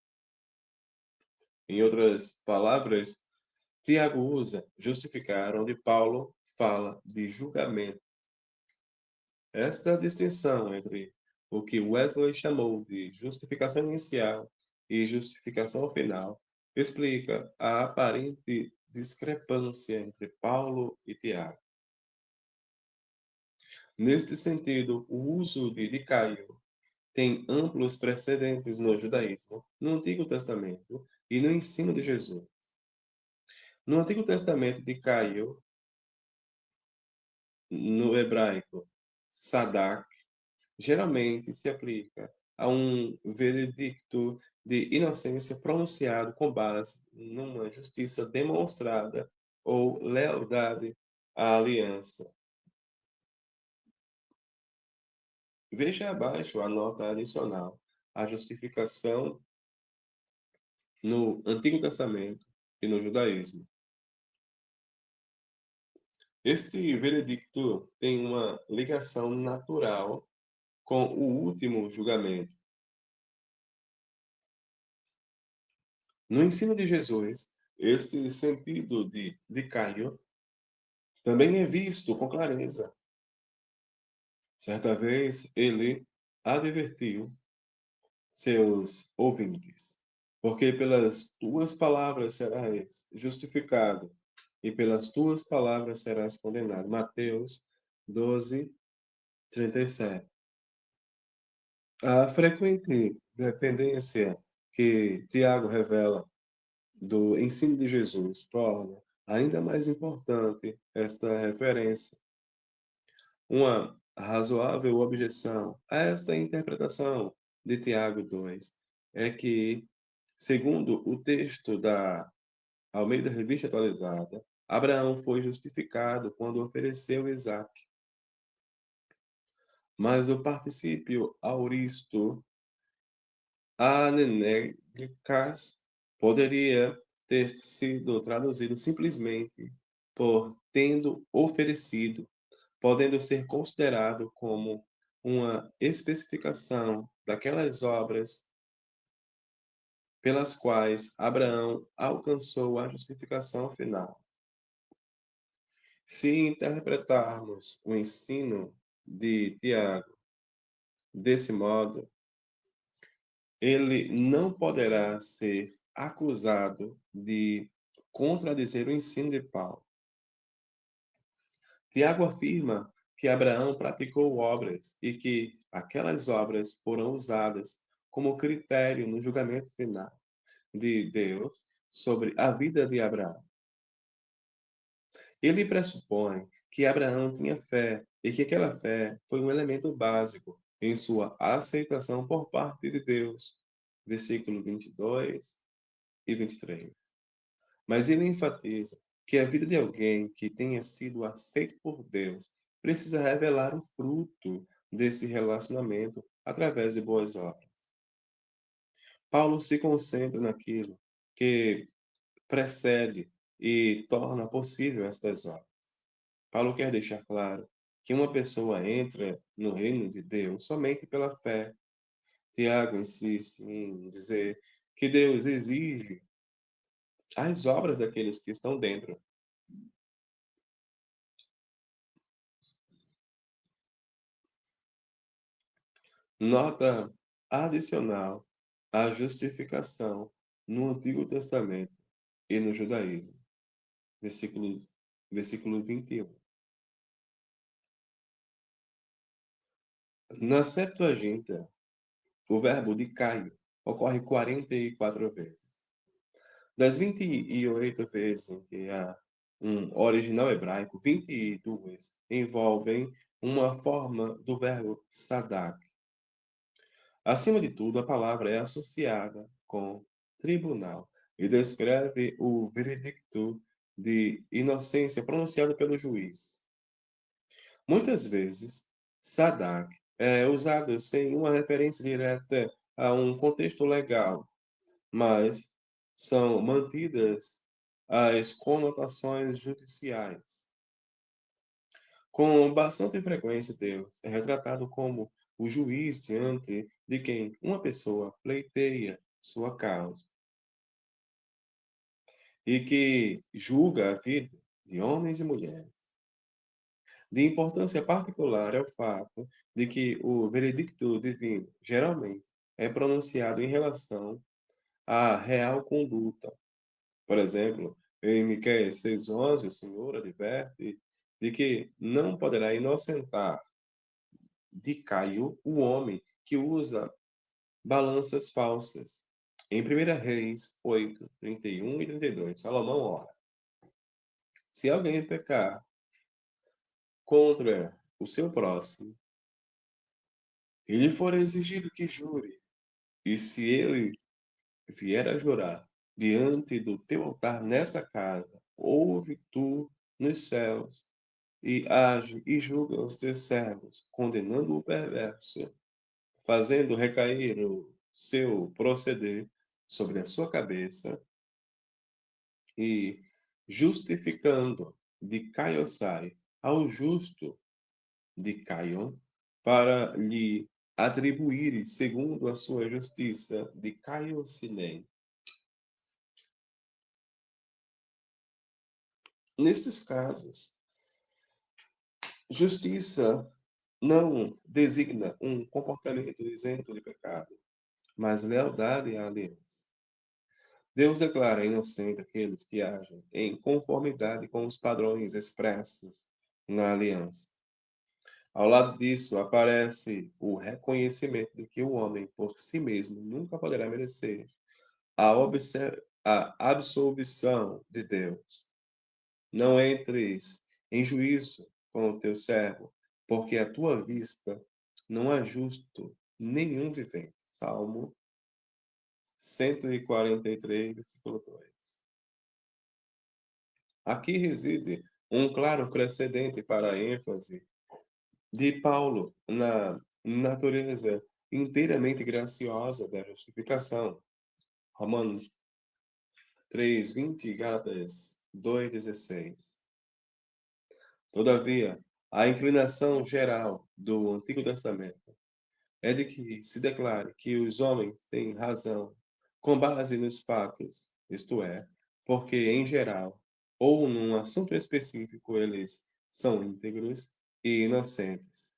Em outras palavras, Tiago usa justificar onde Paulo fala de julgamento. Esta distinção entre o que Wesley chamou de justificação inicial e justificação final explica a aparente discrepância entre Paulo e Tiago. Neste sentido, o uso de Caio tem amplos precedentes no judaísmo, no Antigo Testamento e no ensino de Jesus. No Antigo Testamento de Caio, no hebraico, Sadak, geralmente se aplica a um veredicto de inocência pronunciado com base numa justiça demonstrada ou lealdade à aliança. Veja abaixo a nota adicional. A justificação no Antigo Testamento e no judaísmo. Este veredicto tem uma ligação natural com o último julgamento. No ensino de Jesus, este sentido de Caio também é visto com clareza. Certa vez ele advertiu seus ouvintes: porque pelas tuas palavras serás justificado, e pelas tuas palavras serás condenado. Mateus 12:37. A frequente dependência que Tiago revela do ensino de Jesus torna ainda mais importante esta referência. Uma razoável objeção a esta interpretação de Tiago 2 é que, segundo o texto da Almeida Revista Atualizada, Abraão foi justificado quando ofereceu Isaac. Mas o particípio auristo anenéricas poderia ter sido traduzido simplesmente por tendo oferecido, podendo ser considerado como uma especificação daquelas obras pelas quais Abraão alcançou a justificação final. Se interpretarmos o ensino de Tiago desse modo, ele não poderá ser acusado de contradizer o ensino de Paulo. Tiago afirma que Abraão praticou obras e que aquelas obras foram usadas como critério no julgamento final de Deus sobre a vida de Abraão. Ele pressupõe que Abraão tinha fé e que aquela fé foi um elemento básico em sua aceitação por parte de Deus. Versículo 22 e 23. Mas ele enfatiza que a vida de alguém que tenha sido aceito por Deus precisa revelar o fruto desse relacionamento através de boas obras. Paulo se concentra naquilo que precede e torna possível estas obras. Paulo quer deixar claro que uma pessoa entra no reino de Deus somente pela fé. Tiago insiste em dizer que Deus exige as obras daqueles que estão dentro. Nota adicional: a justificação no Antigo Testamento. e no judaísmo. Versículo, versículo 21. Na Septuaginta, o verbo dicaio ocorre 44 vezes. Das 28 vezes em que há um original hebraico, 22 envolvem uma forma do verbo sadak. Acima de tudo, a palavra é associada com tribunal e descreve o veredicto de inocência pronunciado pelo juiz. Muitas vezes, sadak é usado sem uma referência direta a um contexto legal, mas são mantidas as conotações judiciais. Com bastante frequência, Deus é retratado como o juiz diante de quem uma pessoa pleiteia sua causa e que julga a vida de homens e mulheres. De importância particular é o fato de que o veredicto divino geralmente é pronunciado em relação à real conduta. Por exemplo, em Miqueias 6:11, o Senhor adverte de que não poderá inocentar de Caio o homem que usa balanças falsas. Em 1 Reis 8, 31 e 32, Salomão ora: se alguém pecar contra o seu próximo, e lhe for exigido que jure, e se ele vier a jurar diante do teu altar nesta casa, ouve tu nos céus, e age e julga os teus servos, condenando o perverso, fazendo recair o seu proceder sobre a sua cabeça e justificando de Caiosai ao justo de Caion, para lhe atribuir segundo a sua justiça de Caiocinem. Nesses casos, justiça não designa um comportamento isento de pecado, mas lealdade à aliança. Deus declara inocente aqueles que agem em conformidade com os padrões expressos na aliança. Ao lado disso, aparece o reconhecimento de que o homem, por si mesmo, nunca poderá merecer a absolvição de Deus. Não entres em juízo com o teu servo, porque à tua vista não há justo nenhum vivente. Salmo 143, versículo 2. Aqui reside um claro precedente para a ênfase de Paulo na natureza inteiramente graciosa da justificação. Romanos 3:20 e Gálatas 2:16. Todavia, a inclinação geral do Antigo Testamento é de que se declare que os homens têm razão com base nos fatos, isto é, porque, em geral, ou num assunto específico, eles são íntegros e inocentes.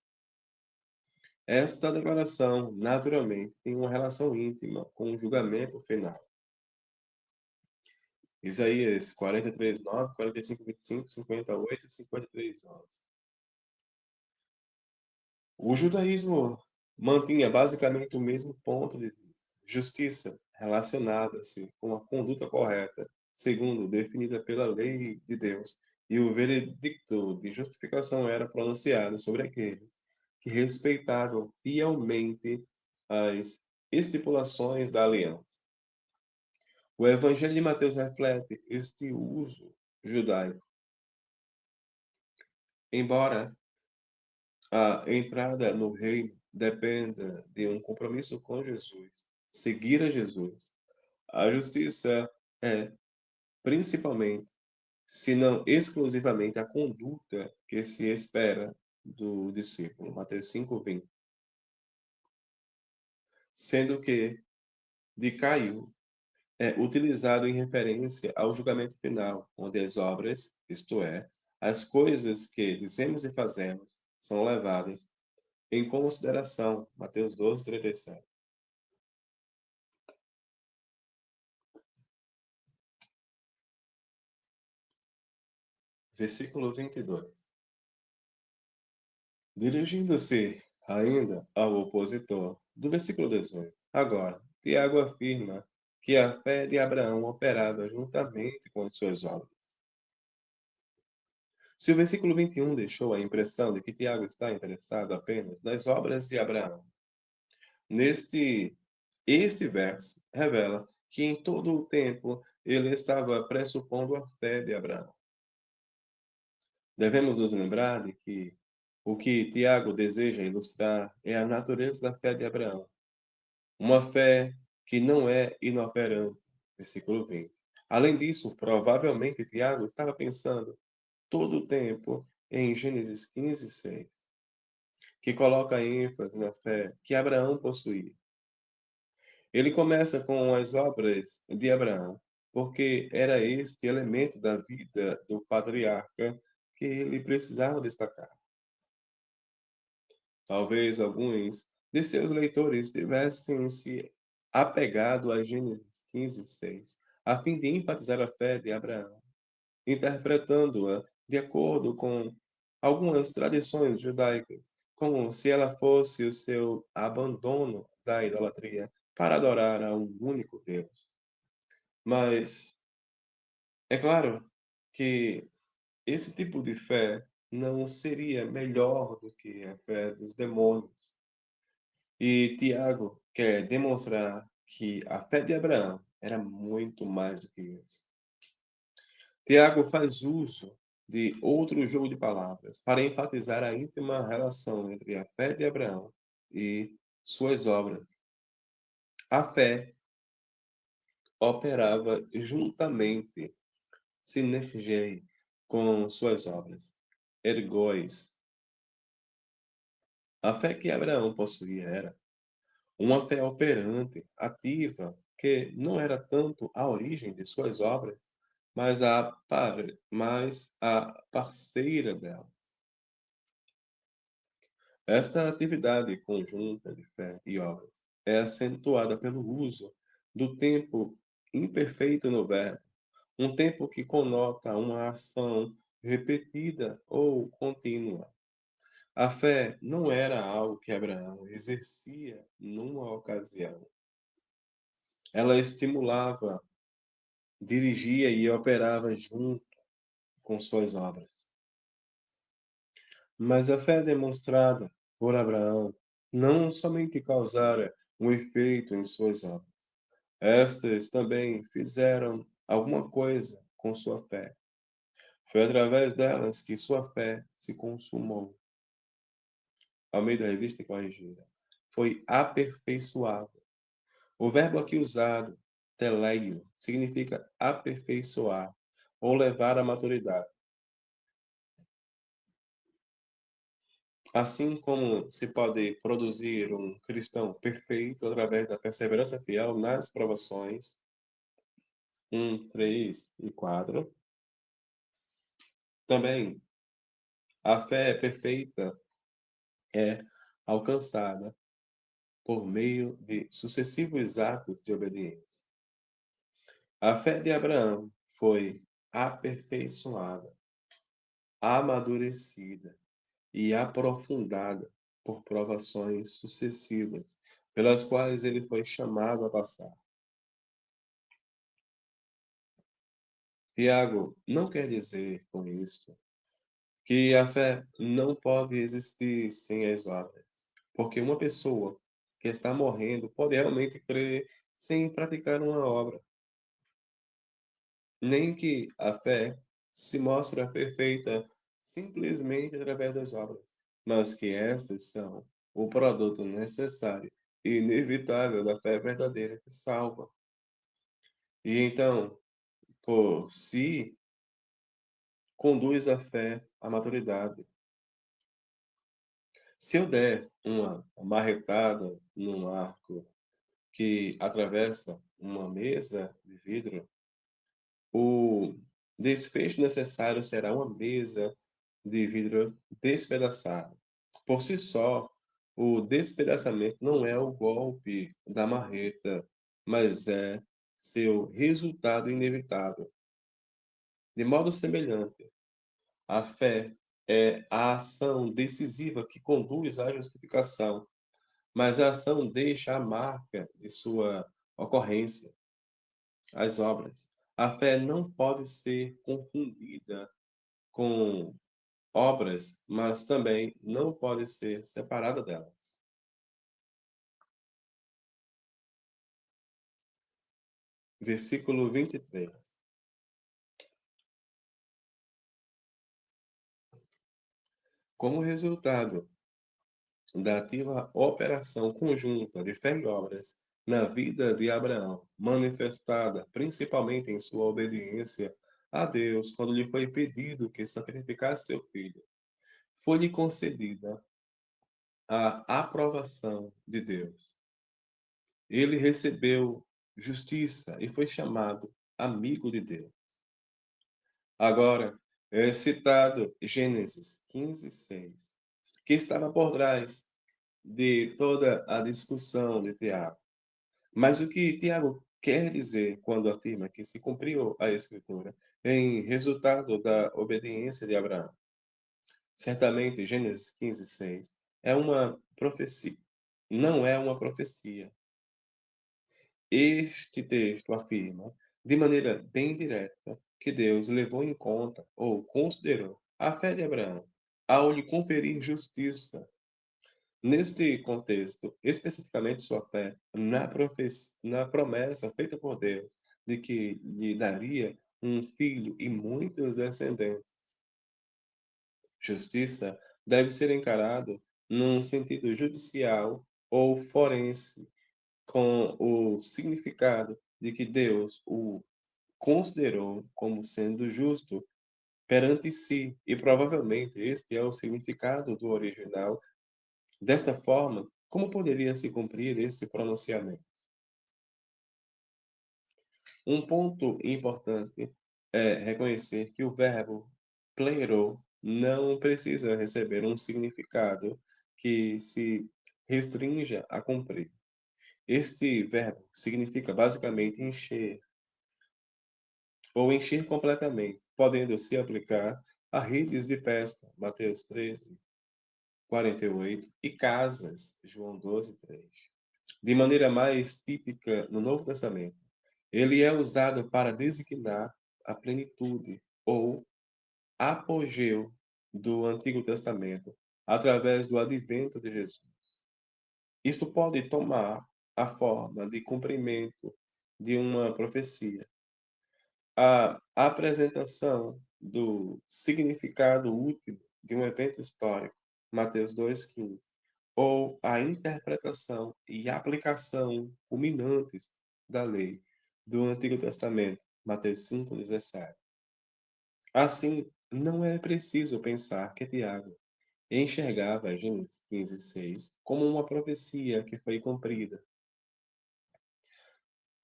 Esta declaração, naturalmente, tem uma relação íntima com o julgamento final. Isaías 43:9, 45:25, 58 e 53:11. O judaísmo mantinha basicamente o mesmo ponto de vista. Justiça relacionada-se com a conduta correta, segundo definida pela lei de Deus, e o veredicto de justificação era pronunciado sobre aqueles que respeitavam fielmente as estipulações da aliança. O Evangelho de Mateus reflete este uso judaico, embora a entrada no reino dependa de um compromisso com Jesus, seguir a Jesus. A justiça é, principalmente, se não exclusivamente, a conduta que se espera do discípulo. Mateus 5:20. Sendo que de Caio é utilizado em referência ao julgamento final, onde as obras, isto é, as coisas que dizemos e fazemos, são levadas em consideração. Mateus 12:37. Versículo 22. Dirigindo-se ainda ao opositor, do versículo 18. Agora, Tiago afirma que a fé de Abraão operava juntamente com as suas obras. Se o versículo 21 deixou a impressão de que Tiago está interessado apenas nas obras de Abraão, este verso revela que em todo o tempo ele estava pressupondo a fé de Abraão. Devemos nos lembrar de que o que Tiago deseja ilustrar é a natureza da fé de Abraão, uma fé que não é inoperante. Versículo 20. Além disso, provavelmente Tiago estava pensando todo o tempo em Gênesis 15, 6, que coloca ênfase na fé que Abraão possuía. Ele começa com as obras de Abraão, porque era este elemento da vida do patriarca que ele precisava destacar. Talvez alguns de seus leitores tivessem se apegado a Gênesis 15, 6, a fim de enfatizar a fé de Abraão, interpretando-a de acordo com algumas tradições judaicas, como se ela fosse o seu abandono da idolatria para adorar a um único Deus. Mas é claro que esse tipo de fé não seria melhor do que a fé dos demônios. E Tiago quer demonstrar que a fé de Abraão era muito mais do que isso. Tiago faz uso de outro jogo de palavras para enfatizar a íntima relação entre a fé de Abraão e suas obras. A fé operava juntamente, sinergiei, com suas obras. Ergóis. A fé que Abraão possuía era uma fé operante, ativa, que não era tanto a origem de suas obras, mas a parceira delas. Esta atividade conjunta de fé e obras é acentuada pelo uso do tempo imperfeito no verbo, um tempo que conota uma ação repetida ou contínua. A fé não era algo que Abraão exercia numa ocasião. Ela estimulava, dirigia e operava junto com suas obras. Mas a fé demonstrada por Abraão não somente causara um efeito em suas obras. Estas também fizeram alguma coisa com sua fé. Foi através delas que sua fé se consumou. Ao meio da revista corrigida. Foi aperfeiçoada. O verbo aqui usado, teleio, significa aperfeiçoar ou levar à maturidade. Assim como se pode produzir um cristão perfeito através da perseverança fiel nas provações, 3 e 4, também a fé perfeita é alcançada por meio de sucessivos atos de obediência. A fé de Abraão foi aperfeiçoada, amadurecida e aprofundada por provações sucessivas, pelas quais ele foi chamado a passar. Tiago não quer dizer com isto que a fé não pode existir sem as obras, porque uma pessoa que está morrendo pode realmente crer sem praticar uma obra, nem que a fé se mostra perfeita simplesmente através das obras, mas que estas são o produto necessário e inevitável da fé verdadeira que salva. E então, por si, conduz a fé à maturidade. Se eu der uma marretada num arco que atravessa uma mesa de vidro, o desfecho necessário será uma mesa de vidro despedaçada. Por si só, o despedaçamento não é o golpe da marreta, mas é seu resultado inevitável. De modo semelhante, A fé é a ação decisiva que conduz à justificação, mas a ação deixa a marca de sua ocorrência, as obras. A fé não pode ser confundida com obras, mas também não pode ser separada delas. Versículo 23. Como resultado da ativa operação conjunta de fé e obras na vida de Abraão, manifestada principalmente em sua obediência a Deus quando lhe foi pedido que sacrificasse seu filho, foi-lhe concedida a aprovação de Deus. Ele recebeu justiça e foi chamado amigo de Deus. Agora, é citado Gênesis 15:6, que estava por trás de toda a discussão de Tiago. Mas o que Tiago quer dizer quando afirma que se cumpriu a Escritura em resultado da obediência de Abraão? Certamente, Gênesis 15:6 é uma profecia. Não é uma profecia. Este texto afirma, de maneira bem direta, que Deus levou em conta ou considerou a fé de Abraão ao lhe conferir justiça. Neste contexto, especificamente sua fé na promessa feita por Deus de que lhe daria um filho e muitos descendentes. Justiça deve ser encarado num sentido judicial ou forense, com o significado de que Deus o considerou como sendo justo perante si, e provavelmente este é o significado do original. Desta forma, como poderia se cumprir esse pronunciamento? Um ponto importante é reconhecer que o verbo pleroo não precisa receber um significado que se restrinja a cumprir. Este verbo significa basicamente encher ou encher completamente, podendo se aplicar a redes de pesca, Mateus 13:48, e casas, João 12:3. De maneira mais típica no Novo Testamento, ele é usado para designar a plenitude ou apogeu do Antigo Testamento através do advento de Jesus. Isto pode tomar a forma de cumprimento de uma profecia, a apresentação do significado último de um evento histórico, Mateus 2:15, ou a interpretação e aplicação culminantes da lei do Antigo Testamento, Mateus 5:17. Assim, não é preciso pensar que Tiago enxergava Gênesis 15:6 como uma profecia que foi cumprida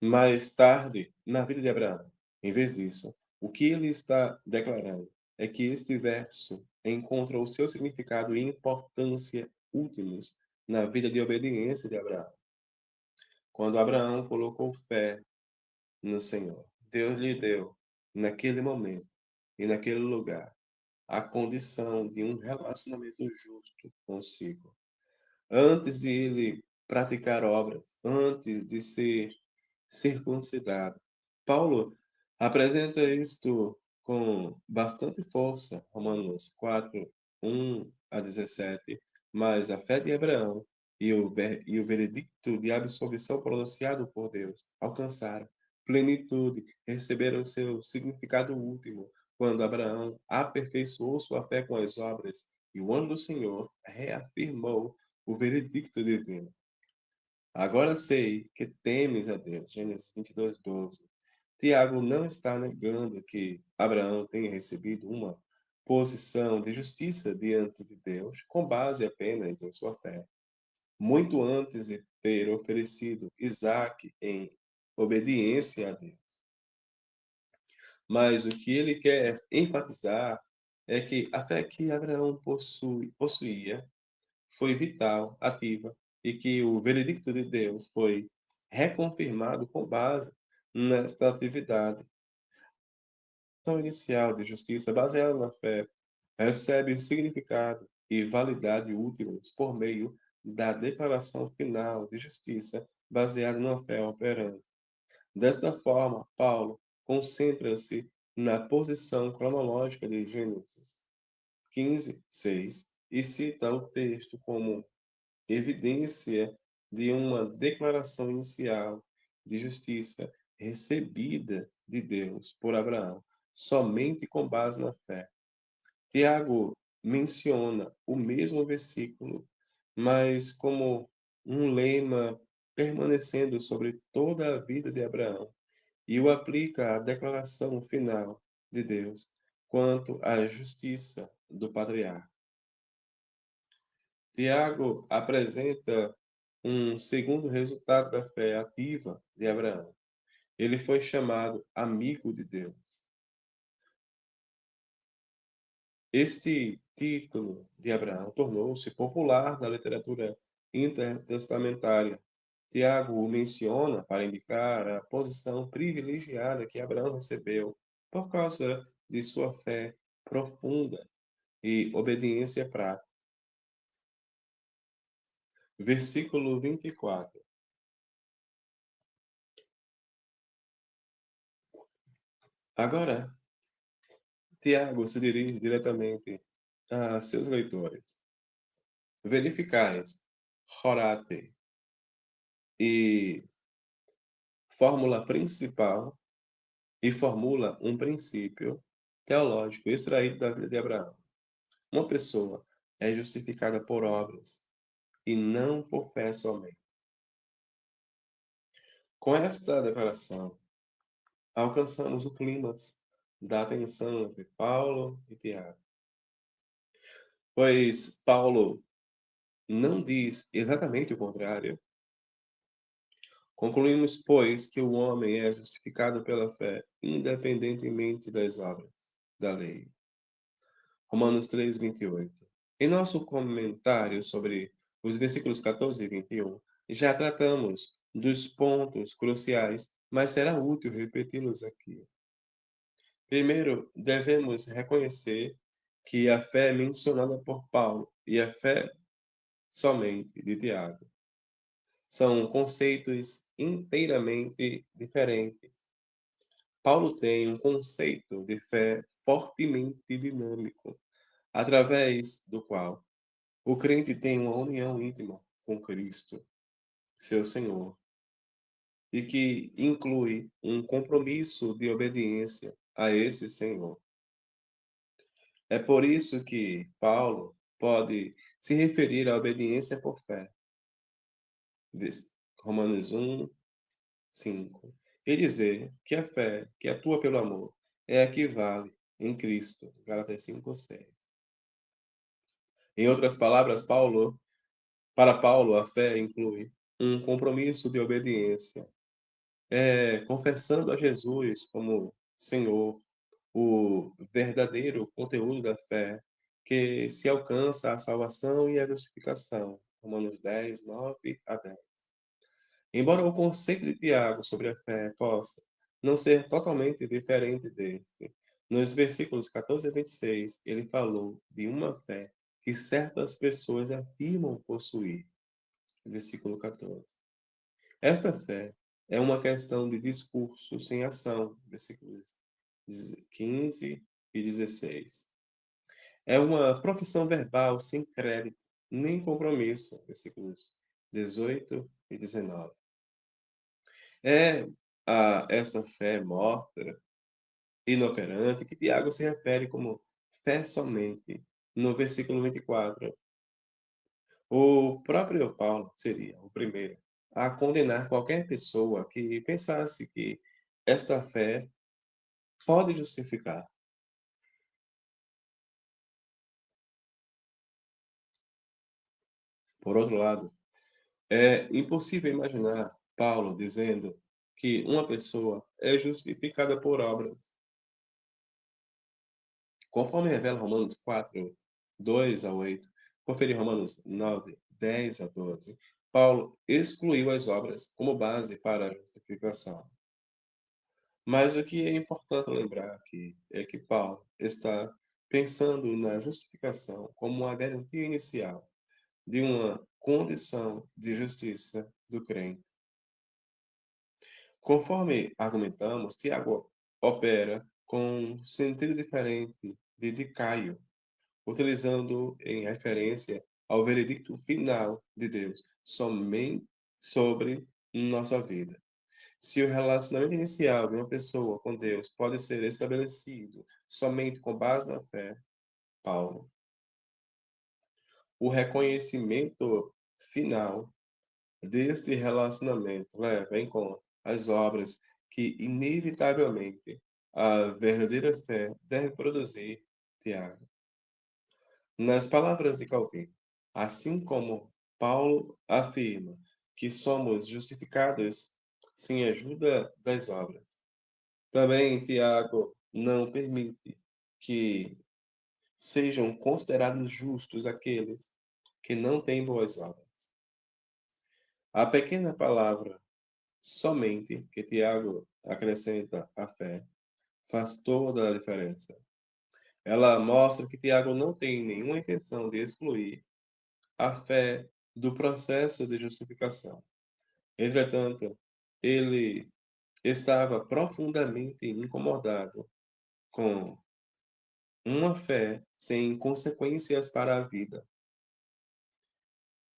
mais tarde na vida de Abraão. Em vez disso, o que ele está declarando é que este verso encontra o seu significado e importância últimos na vida de obediência de Abraão. Quando Abraão colocou fé no Senhor, Deus lhe deu, naquele momento e naquele lugar, a condição de um relacionamento justo consigo. Antes de ele praticar obras, antes de ser circuncidado. Paulo apresenta isto com bastante força, Romanos 4:1 a 17. Mas a fé de Abraão e o veredicto de absolvição pronunciado por Deus alcançaram plenitude, receberam seu significado último, quando Abraão aperfeiçoou sua fé com as obras, e o anjo do Senhor reafirmou o veredicto divino. Agora sei que temes a Deus. Gênesis 22:12. Tiago não está negando que Abraão tenha recebido uma posição de justiça diante de Deus com base apenas em sua fé, muito antes de ter oferecido Isaque em obediência a Deus. Mas o que ele quer enfatizar é que a fé que Abraão possuía foi vital, ativa, e que o veredicto de Deus foi reconfirmado com base nesta atividade. A ação inicial de justiça baseada na fé recebe significado e validade úteis por meio da declaração final de justiça baseada na fé operante. Desta forma, Paulo concentra-se na posição cronológica de Gênesis 15:6 e cita o texto como evidência de uma declaração inicial de justiça recebida de Deus por Abraão, somente com base na fé. Tiago menciona o mesmo versículo, mas como um lema permanecendo sobre toda a vida de Abraão, e o aplica à declaração final de Deus quanto à justiça do patriarca. Tiago apresenta um segundo resultado da fé ativa de Abraão. Ele foi chamado amigo de Deus. Este título de Abraão tornou-se popular na literatura intertestamentária. Tiago o menciona para indicar a posição privilegiada que Abraão recebeu por causa de sua fé profunda e obediência prática. Versículo 24. Agora, Tiago se dirige diretamente a seus leitores. Verificais, orate e fórmula principal e formula um princípio teológico extraído da vida de Abraão. Uma pessoa é justificada por obras e não por fé somente. Com esta declaração, alcançamos o clímax da tensão entre Paulo e Tiago. Pois Paulo não diz exatamente o contrário. Concluímos, pois, que o homem é justificado pela fé, independentemente das obras da lei. Romanos 3:28. Em nosso comentário sobre os versículos 14 e 21, já tratamos dos pontos cruciais, mas será útil repeti-los aqui. Primeiro, devemos reconhecer que a fé mencionada por Paulo e a fé somente de Tiago são conceitos inteiramente diferentes. Paulo tem um conceito de fé fortemente dinâmico, através do qual o crente tem uma união íntima com Cristo, seu Senhor, e que inclui um compromisso de obediência a esse Senhor. É por isso que Paulo pode se referir à obediência por fé. Romanos 1:5. E dizer que a fé que atua pelo amor é a que vale em Cristo. Gálatas 5:6. Em outras palavras, para Paulo, a fé inclui um compromisso de obediência, confessando a Jesus como Senhor, o verdadeiro conteúdo da fé, que se alcança a salvação e a justificação. Romanos 10:9-10. Embora o conceito de Tiago sobre a fé possa não ser totalmente diferente desse, nos versículos 14 a 26, ele falou de uma fé que certas pessoas afirmam possuir. Versículo 14. Esta fé é uma questão de discurso sem ação. Versículos 15 e 16. É uma profissão verbal sem crédito nem compromisso. Versículos 18 e 19. É a esta fé morta, inoperante, que Tiago se refere como fé somente, no versículo 24. O próprio Paulo seria o primeiro a condenar qualquer pessoa que pensasse que esta fé pode justificar. Por outro lado, é impossível imaginar Paulo dizendo que uma pessoa é justificada por obras. Conforme revela Romanos 4:2-8, conferir Romanos 9:10-12, Paulo excluiu as obras como base para a justificação. Mas o que é importante lembrar aqui é que Paulo está pensando na justificação como uma garantia inicial de uma condição de justiça do crente. Conforme argumentamos, Tiago opera com um sentido diferente de Caio, utilizando em referência ao veredicto final de Deus somente sobre nossa vida. Se o relacionamento inicial de uma pessoa com Deus pode ser estabelecido somente com base na fé, Paulo, o reconhecimento final deste relacionamento leva em conta as obras que, inevitavelmente, a verdadeira fé deve produzir, Tiago. Nas palavras de Calvino, assim como Paulo afirma que somos justificados sem a ajuda das obras, também Tiago não permite que sejam considerados justos aqueles que não têm boas obras. A pequena palavra somente que Tiago acrescenta à fé faz toda a diferença. Ela mostra que Tiago não tem nenhuma intenção de excluir a fé do processo de justificação. Entretanto, ele estava profundamente incomodado com uma fé sem consequências para a vida,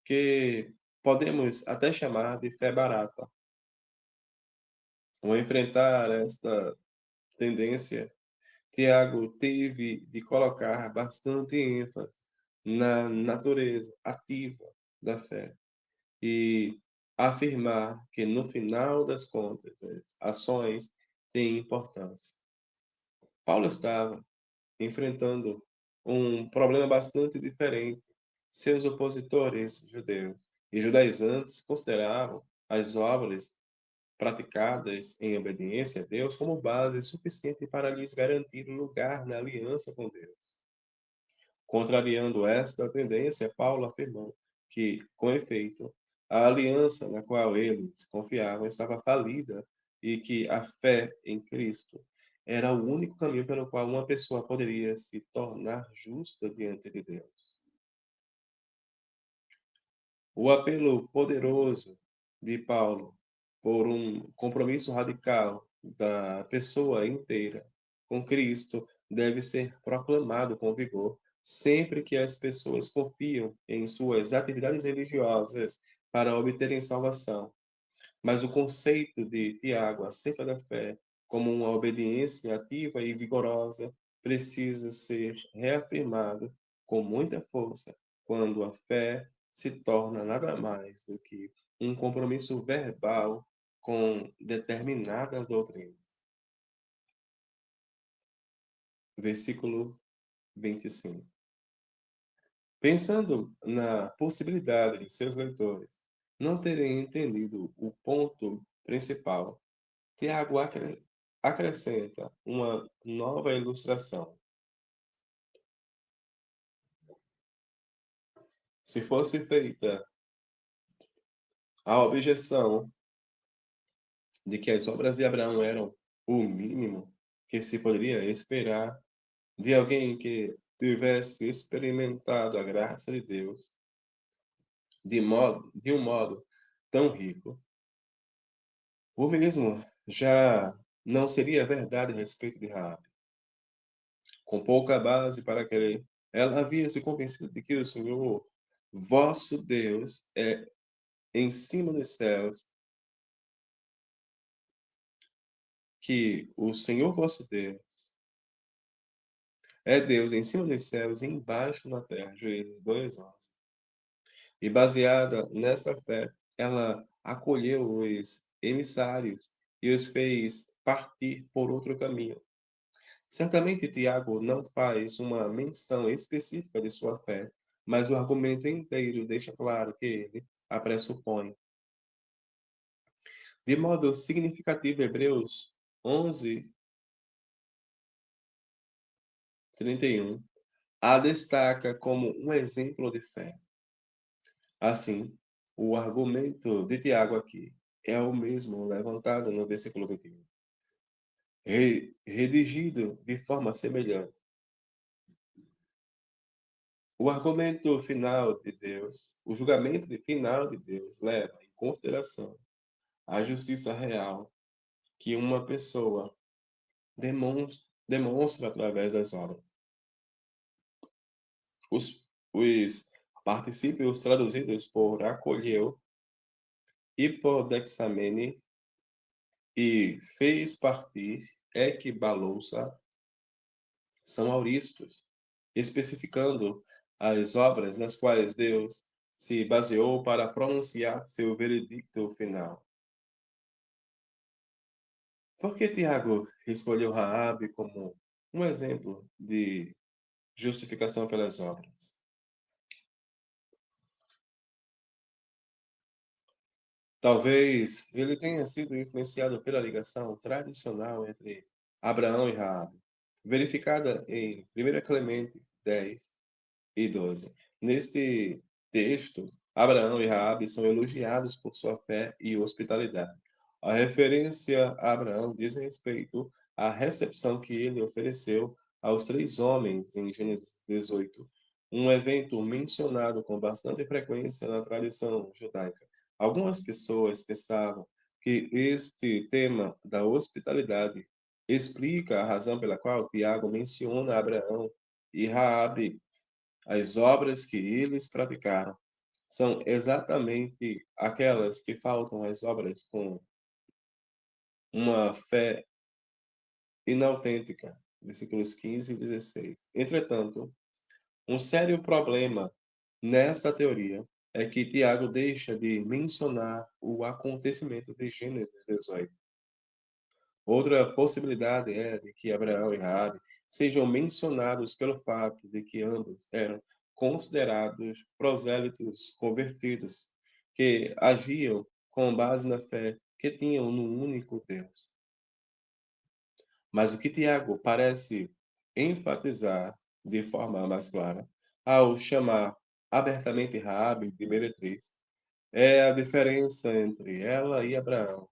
que podemos até chamar de fé barata. Ao enfrentar esta tendência, Tiago teve de colocar bastante ênfase na natureza ativa da fé e afirmar que, no final das contas, as ações têm importância. Paulo estava enfrentando um problema bastante diferente. Seus opositores judeus e judaizantes consideravam as obras praticadas em obediência a Deus como base suficiente para lhes garantir um lugar na aliança com Deus. Contrariando esta tendência, Paulo afirmou que, com efeito, a aliança na qual eles confiavam estava falida e que a fé em Cristo era o único caminho pelo qual uma pessoa poderia se tornar justa diante de Deus. O apelo poderoso de Paulo por um compromisso radical da pessoa inteira com Cristo deve ser proclamado com vigor sempre que as pessoas confiam em suas atividades religiosas para obterem salvação. Mas o conceito de Tiago acerca da fé como uma obediência ativa e vigorosa precisa ser reafirmado com muita força quando a fé se torna nada mais do que um compromisso verbal com determinadas doutrinas. Versículo 25. Pensando na possibilidade de seus leitores não terem entendido o ponto principal, Tiago acrescenta uma nova ilustração. Se fosse feita a objeção de que as obras de Abraão eram o mínimo que se poderia esperar de alguém que tivesse experimentado a graça de Deus de um modo tão rico, o mesmo já não seria verdade a respeito de Raabe. Com pouca base para crer, ela havia se convencido de que o Senhor, vosso Deus, é em cima dos céus, que o Senhor vosso Deus é Deus em cima dos céus e embaixo na terra. Juízes 2:11. E baseada nesta fé, ela acolheu os emissários e os fez partir por outro caminho. Certamente Tiago não faz uma menção específica de sua fé, mas o argumento inteiro deixa claro que ele a pressupõe. De modo significativo, Hebreus 11:31 a destaca como um exemplo de fé. Assim, o argumento de Tiago aqui é o mesmo levantado no versículo 21, redigido de forma semelhante. O argumento final de Deus, o julgamento final de Deus leva em consideração a justiça real que uma pessoa demonstra através das obras. Os particípios traduzidos por acolheu, hipodexamene e fez partir, equibalouça, são auristos, especificando as obras nas quais Deus se baseou para pronunciar seu veredicto final. Por que Tiago escolheu Raabe como um exemplo de justificação pelas obras? Talvez ele tenha sido influenciado pela ligação tradicional entre Abraão e Raabe, verificada em 1 Clemente 10:12. Neste texto, Abraão e Raabe são elogiados por sua fé e hospitalidade. A referência a Abraão diz respeito à recepção que ele ofereceu aos três homens em Gênesis 18, um evento mencionado com bastante frequência na tradição judaica. Algumas pessoas pensavam que este tema da hospitalidade explica a razão pela qual Tiago menciona Abraão e Raabe. As obras que eles praticaram são exatamente aquelas que faltam às obras com uma fé inautêntica. Versículos 15 e 16. Entretanto, um sério problema nesta teoria é que Tiago deixa de mencionar o acontecimento de Gênesis 18. Outra possibilidade é de que Abraão e Raabe sejam mencionados pelo fato de que ambos eram considerados prosélitos convertidos, que agiam com base na fé que tinham no único Deus. Mas o que Tiago parece enfatizar de forma mais clara, ao chamar abertamente Raabe de meretriz, é a diferença entre ela e Abraão,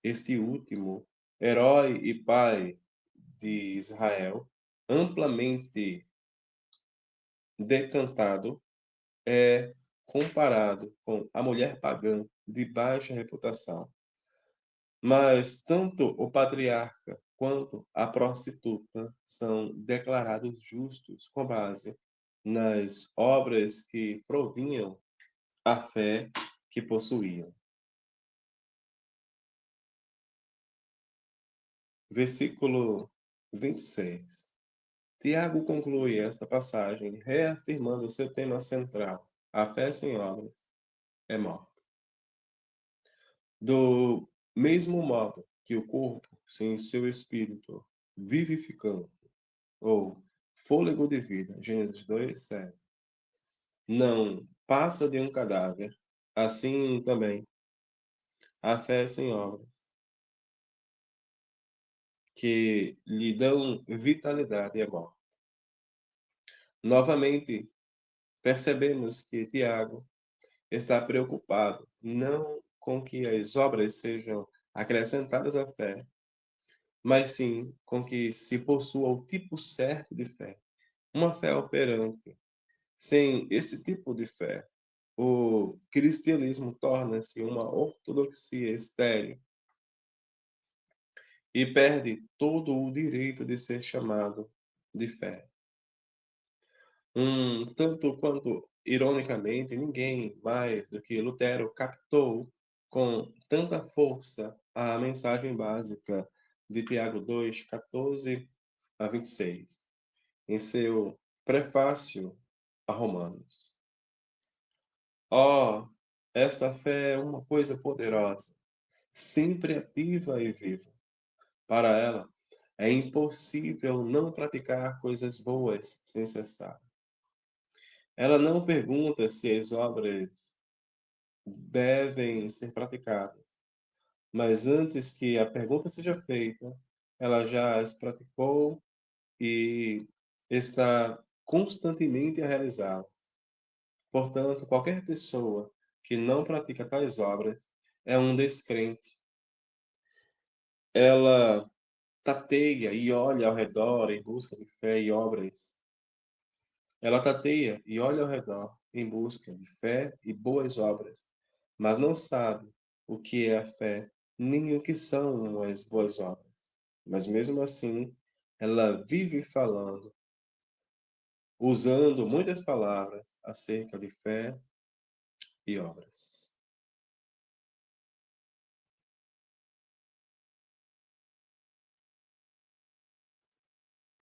este último, herói e pai de Israel, amplamente decantado, é comparado com a mulher pagã de baixa reputação. Mas tanto o patriarca quanto a prostituta são declarados justos com base nas obras que provinham a fé que possuíam. Versículo 26. Tiago conclui esta passagem reafirmando seu tema central: a fé sem obras é morta. Do mesmo modo que o corpo sem seu espírito vivificante ou fôlego de vida, Gênesis 2:7, não passa de um cadáver, assim também a fé sem obras, que lhe dão vitalidade é morta. Novamente, percebemos que Tiago está preocupado não com que as obras sejam acrescentadas à fé, mas sim com que se possua o tipo certo de fé, uma fé operante. Sem esse tipo de fé, o cristianismo torna-se uma ortodoxia estéril e perde todo o direito de ser chamado de fé. Tanto quanto, ironicamente, ninguém mais do que Lutero captou com tanta força a mensagem básica de Tiago 2:14 a 26, em seu prefácio a Romanos. Oh, esta fé é uma coisa poderosa, sempre ativa e viva. Para ela, é impossível não praticar coisas boas sem cessar. Ela não pergunta se as obras devem ser praticadas, mas antes que a pergunta seja feita, ela já as praticou e está constantemente a realizá-las. Portanto, qualquer pessoa que não pratica tais obras é um descrente. Ela tateia e olha ao redor em busca de fé e obras Ela tateia e olha ao redor em busca de fé e boas obras, mas não sabe o que é a fé, nem o que são as boas obras. Mas mesmo assim, ela vive falando, usando muitas palavras acerca de fé e obras.